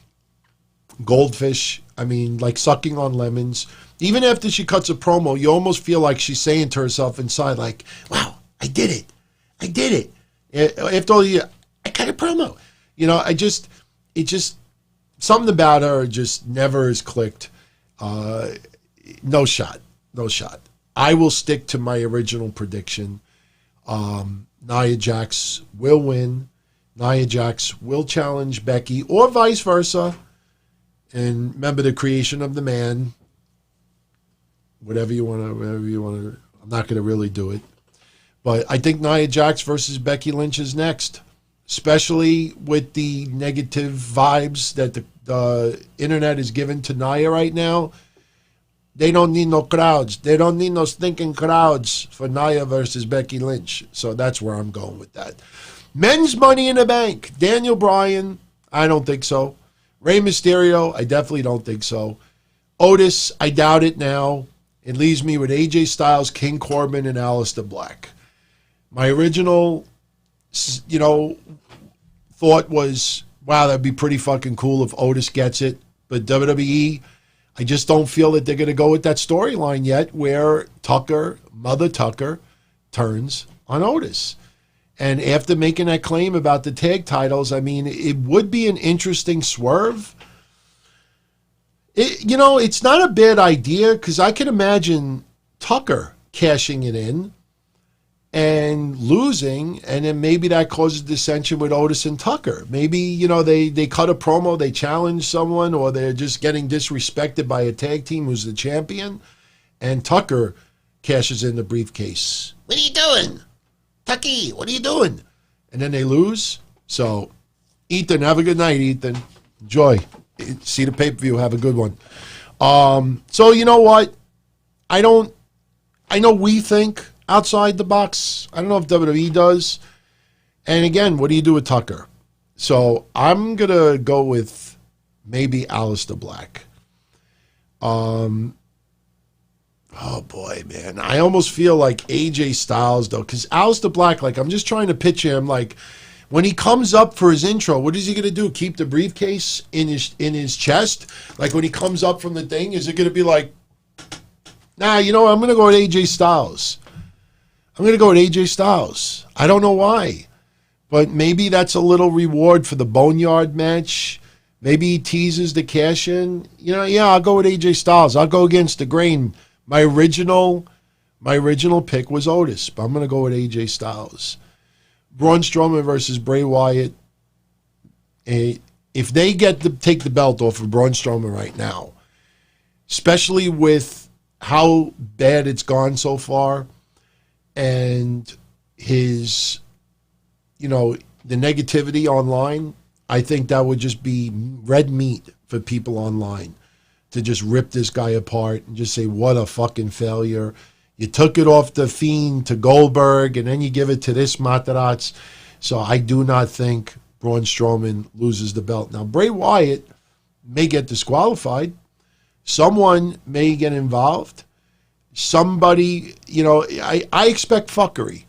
goldfish, I mean, like sucking on lemons. Even after she cuts a promo, you almost feel like she's saying to herself inside, like, wow, I did it. I did it. After all, I cut a promo. You know, something about her just never has clicked. No shot. I will stick to my original prediction. Nia Jax will win. Nia Jax will challenge Becky, or vice versa. And remember the creation of the man. Whatever you want to. I'm not going to really do it. But I think Nia Jax versus Becky Lynch is next, especially with the negative vibes that the internet is giving to Nia right now. They don't need no crowds. They don't need no stinking crowds for Nia versus Becky Lynch. So that's where I'm going with that. Men's Money in the Bank. Daniel Bryan, I don't think so. Rey Mysterio, I definitely don't think so. Otis, I doubt it now. It leaves me with AJ Styles, King Corbin, and Aleister Black. My original, you know, thought was, wow, that'd be pretty fucking cool if Otis gets it. But WWE, I just don't feel that they're going to go with that storyline yet where Mother Tucker, turns on Otis. And after making that claim about the tag titles, I mean, it would be an interesting swerve. You know, it's not a bad idea because I can imagine Tucker cashing it in and losing, and then maybe that causes dissension with Otis and Tucker. Maybe, you know, they cut a promo, they challenge someone, or they're just getting disrespected by a tag team who's the champion, and Tucker cashes in the briefcase. What are you doing? Tucky, what are you doing? And then they lose. So, Ethan, have a good night, Ethan. Enjoy. See the pay-per-view. Have a good one. So, you know what? I know we think outside the box. I don't know if WWE does. And again, what do you do with Tucker? So I'm going to go with maybe Aleister Black. Oh boy, man. I almost feel like AJ Styles though, because Aleister Black, like I'm just trying to picture him like when he comes up for his intro, what is he going to do? Keep the briefcase in his chest? Like when he comes up from the thing, is it going to be like, nah, you know what? I'm going to go with AJ Styles. I don't know why, but maybe that's a little reward for the Boneyard match. Maybe he teases the cash in. You know, yeah, I'll go with AJ Styles. I'll go against the grain. My original pick was Otis, but I'm going to go with AJ Styles. Braun Strowman versus Bray Wyatt. If they get to take the belt off of Braun Strowman right now, especially with how bad it's gone so far, and his, you know, the negativity online, I think that would just be red meat for people online to just rip this guy apart and just say, what a fucking failure. You took it off the Fiend to Goldberg, and then you give it to this Matarazzo. So I do not think Braun Strowman loses the belt. Now, Bray Wyatt may get disqualified. Someone may get involved. Somebody, you know, I expect fuckery.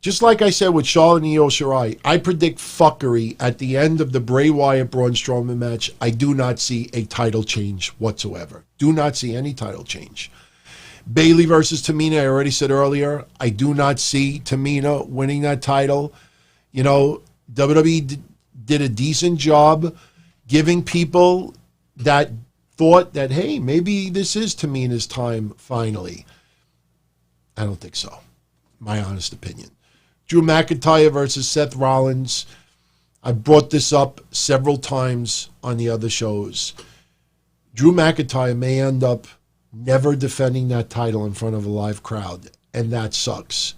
Just like I said with Charlotte and Io Shirai, I predict fuckery at the end of the Bray Wyatt-Braun Strowman match. I do not see a title change whatsoever. Do not see any title change. Bayley versus Tamina, I already said earlier, I do not see Tamina winning that title. You know, WWE did a decent job giving people that thought that, hey, maybe this is Tamina's time finally. I don't think so. My honest opinion. Drew McIntyre versus Seth Rollins. I brought this up several times on the other shows. Drew McIntyre may end up never defending that title in front of a live crowd, and that sucks.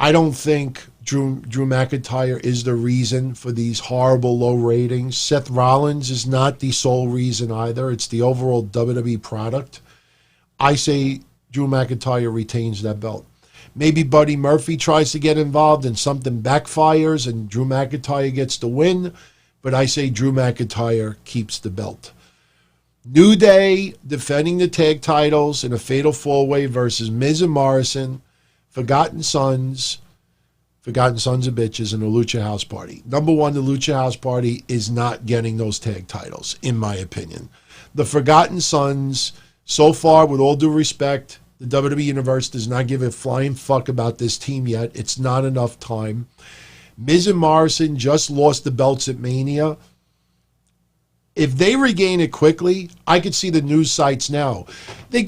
I don't think Drew McIntyre is the reason for these horrible low ratings. Seth Rollins is not the sole reason either. It's the overall WWE product. I say Drew McIntyre retains that belt. Maybe Buddy Murphy tries to get involved and something backfires and Drew McIntyre gets the win, but I say Drew McIntyre keeps the belt. New Day defending the tag titles in a fatal four-way versus Miz and Morrison, Forgotten Sons of Bitches, and the Lucha House Party. Number one, the Lucha House Party is not getting those tag titles, in my opinion. The Forgotten Sons, so far, with all due respect, the WWE Universe does not give a flying fuck about this team yet. It's not enough time. Miz and Morrison just lost the belts at Mania. If they regain it quickly, I could see the news sites now. They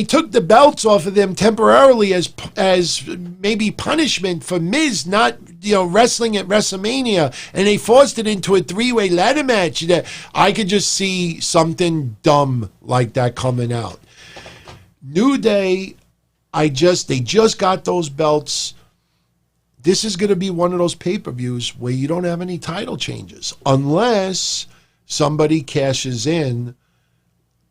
took the belts off of them temporarily as maybe punishment for Miz not wrestling at WrestleMania, and they forced it into a three-way ladder match. I could just see something dumb like that coming out. New Day, they just got those belts. This is going to be one of those pay-per-views where you don't have any title changes unless somebody cashes in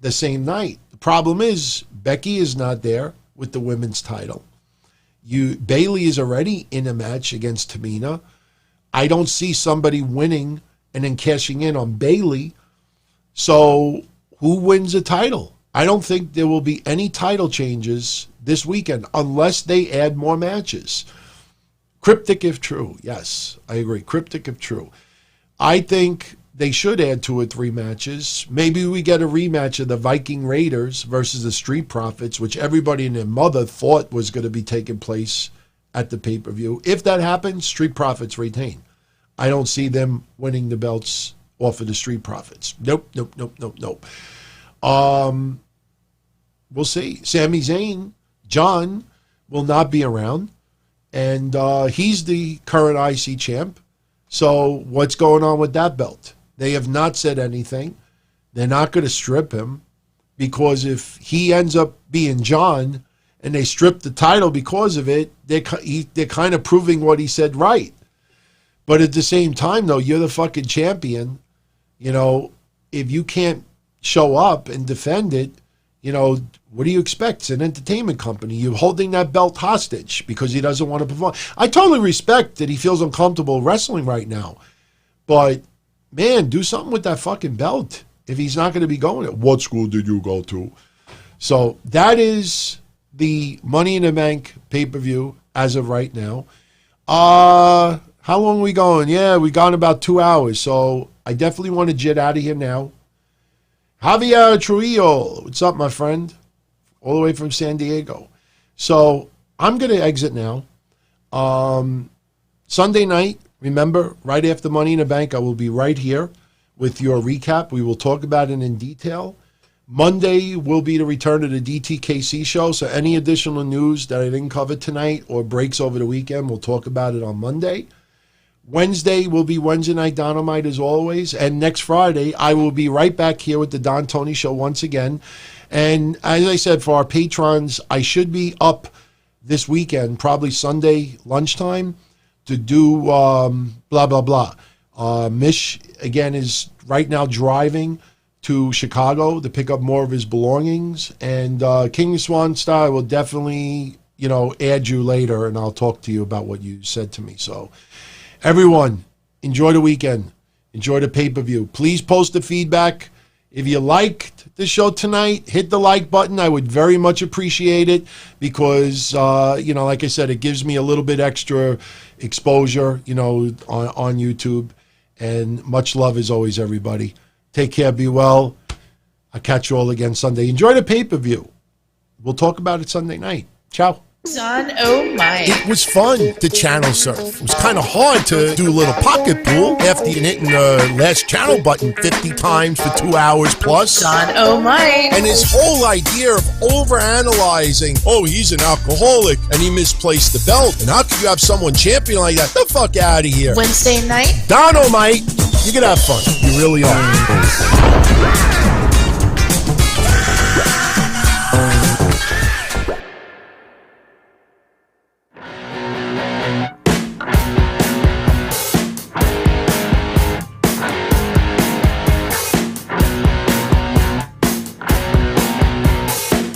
the same night. The problem is Becky is not there with the women's title. Bayley is already in a match against Tamina. I don't see somebody winning and then cashing in on Bayley. So who wins the title? I don't think there will be any title changes this weekend unless they add more matches. Cryptic if true. Yes, I agree. Cryptic if true. I think they should add 2 or 3 matches. Maybe we get a rematch of the Viking Raiders versus the Street Profits, which everybody and their mother thought was going to be taking place at the pay-per-view. If that happens, Street Profits retain. I don't see them winning the belts off of the Street Profits. Nope. We'll see. Sami Zayn, John, will not be around, and he's the current IC champ. So what's going on with that belt? They have not said anything. They're not going to strip him, because if he ends up being John and they strip the title because of it, they're kind of proving what he said right. But at the same time, though, you're the fucking champion. If you can't show up and defend it, what do you expect? It's an entertainment company. You're holding that belt hostage because he doesn't want to perform. I totally respect that he feels uncomfortable wrestling right now. But, man, do something with that fucking belt if he's not going to be going it. What school did you go to? So that is the Money in the Bank pay-per-view as of right now. How long are we going? Yeah, we've gone about 2 hours. So I definitely want to jet out of here now. Javier Trujillo, what's up, my friend? All the way from San Diego. So I'm going to exit now. Sunday night, remember, right after Money in the Bank, I will be right here with your recap. We will talk about it in detail. Monday will be the return of the DTKC show, so any additional news that I didn't cover tonight or breaks over the weekend, we'll talk about it on Monday. Wednesday will be Wednesday Night Dynamite as always, and next Friday I will be right back here with the Don Tony Show once again. And as I said, for our patrons, I should be up this weekend, probably Sunday lunchtime, to do blah, blah, blah. Mish, again, is right now driving to Chicago to pick up more of his belongings. And King Swan Star will definitely, add you later, and I'll talk to you about what you said to me. So, everyone, enjoy the weekend. Enjoy the pay-per-view. Please post the feedback. If you liked the show tonight, hit the like button. I would very much appreciate it because, like I said, it gives me a little bit extra exposure, on YouTube. And much love as always, everybody. Take care. Be well. I'll catch you all again Sunday. Enjoy the pay-per-view. We'll talk about it Sunday night. Ciao. Son, oh my. It was fun to channel surf. It was kind of hard to do a little pocket pool after you hitting the last channel button 50 times for 2 hours plus. Son, oh my. And his whole idea of overanalyzing, oh, he's an alcoholic and he misplaced the belt. And how could you have someone champion like that? The fuck out of here. Wednesday night. Dynamite. You can have fun. You really are.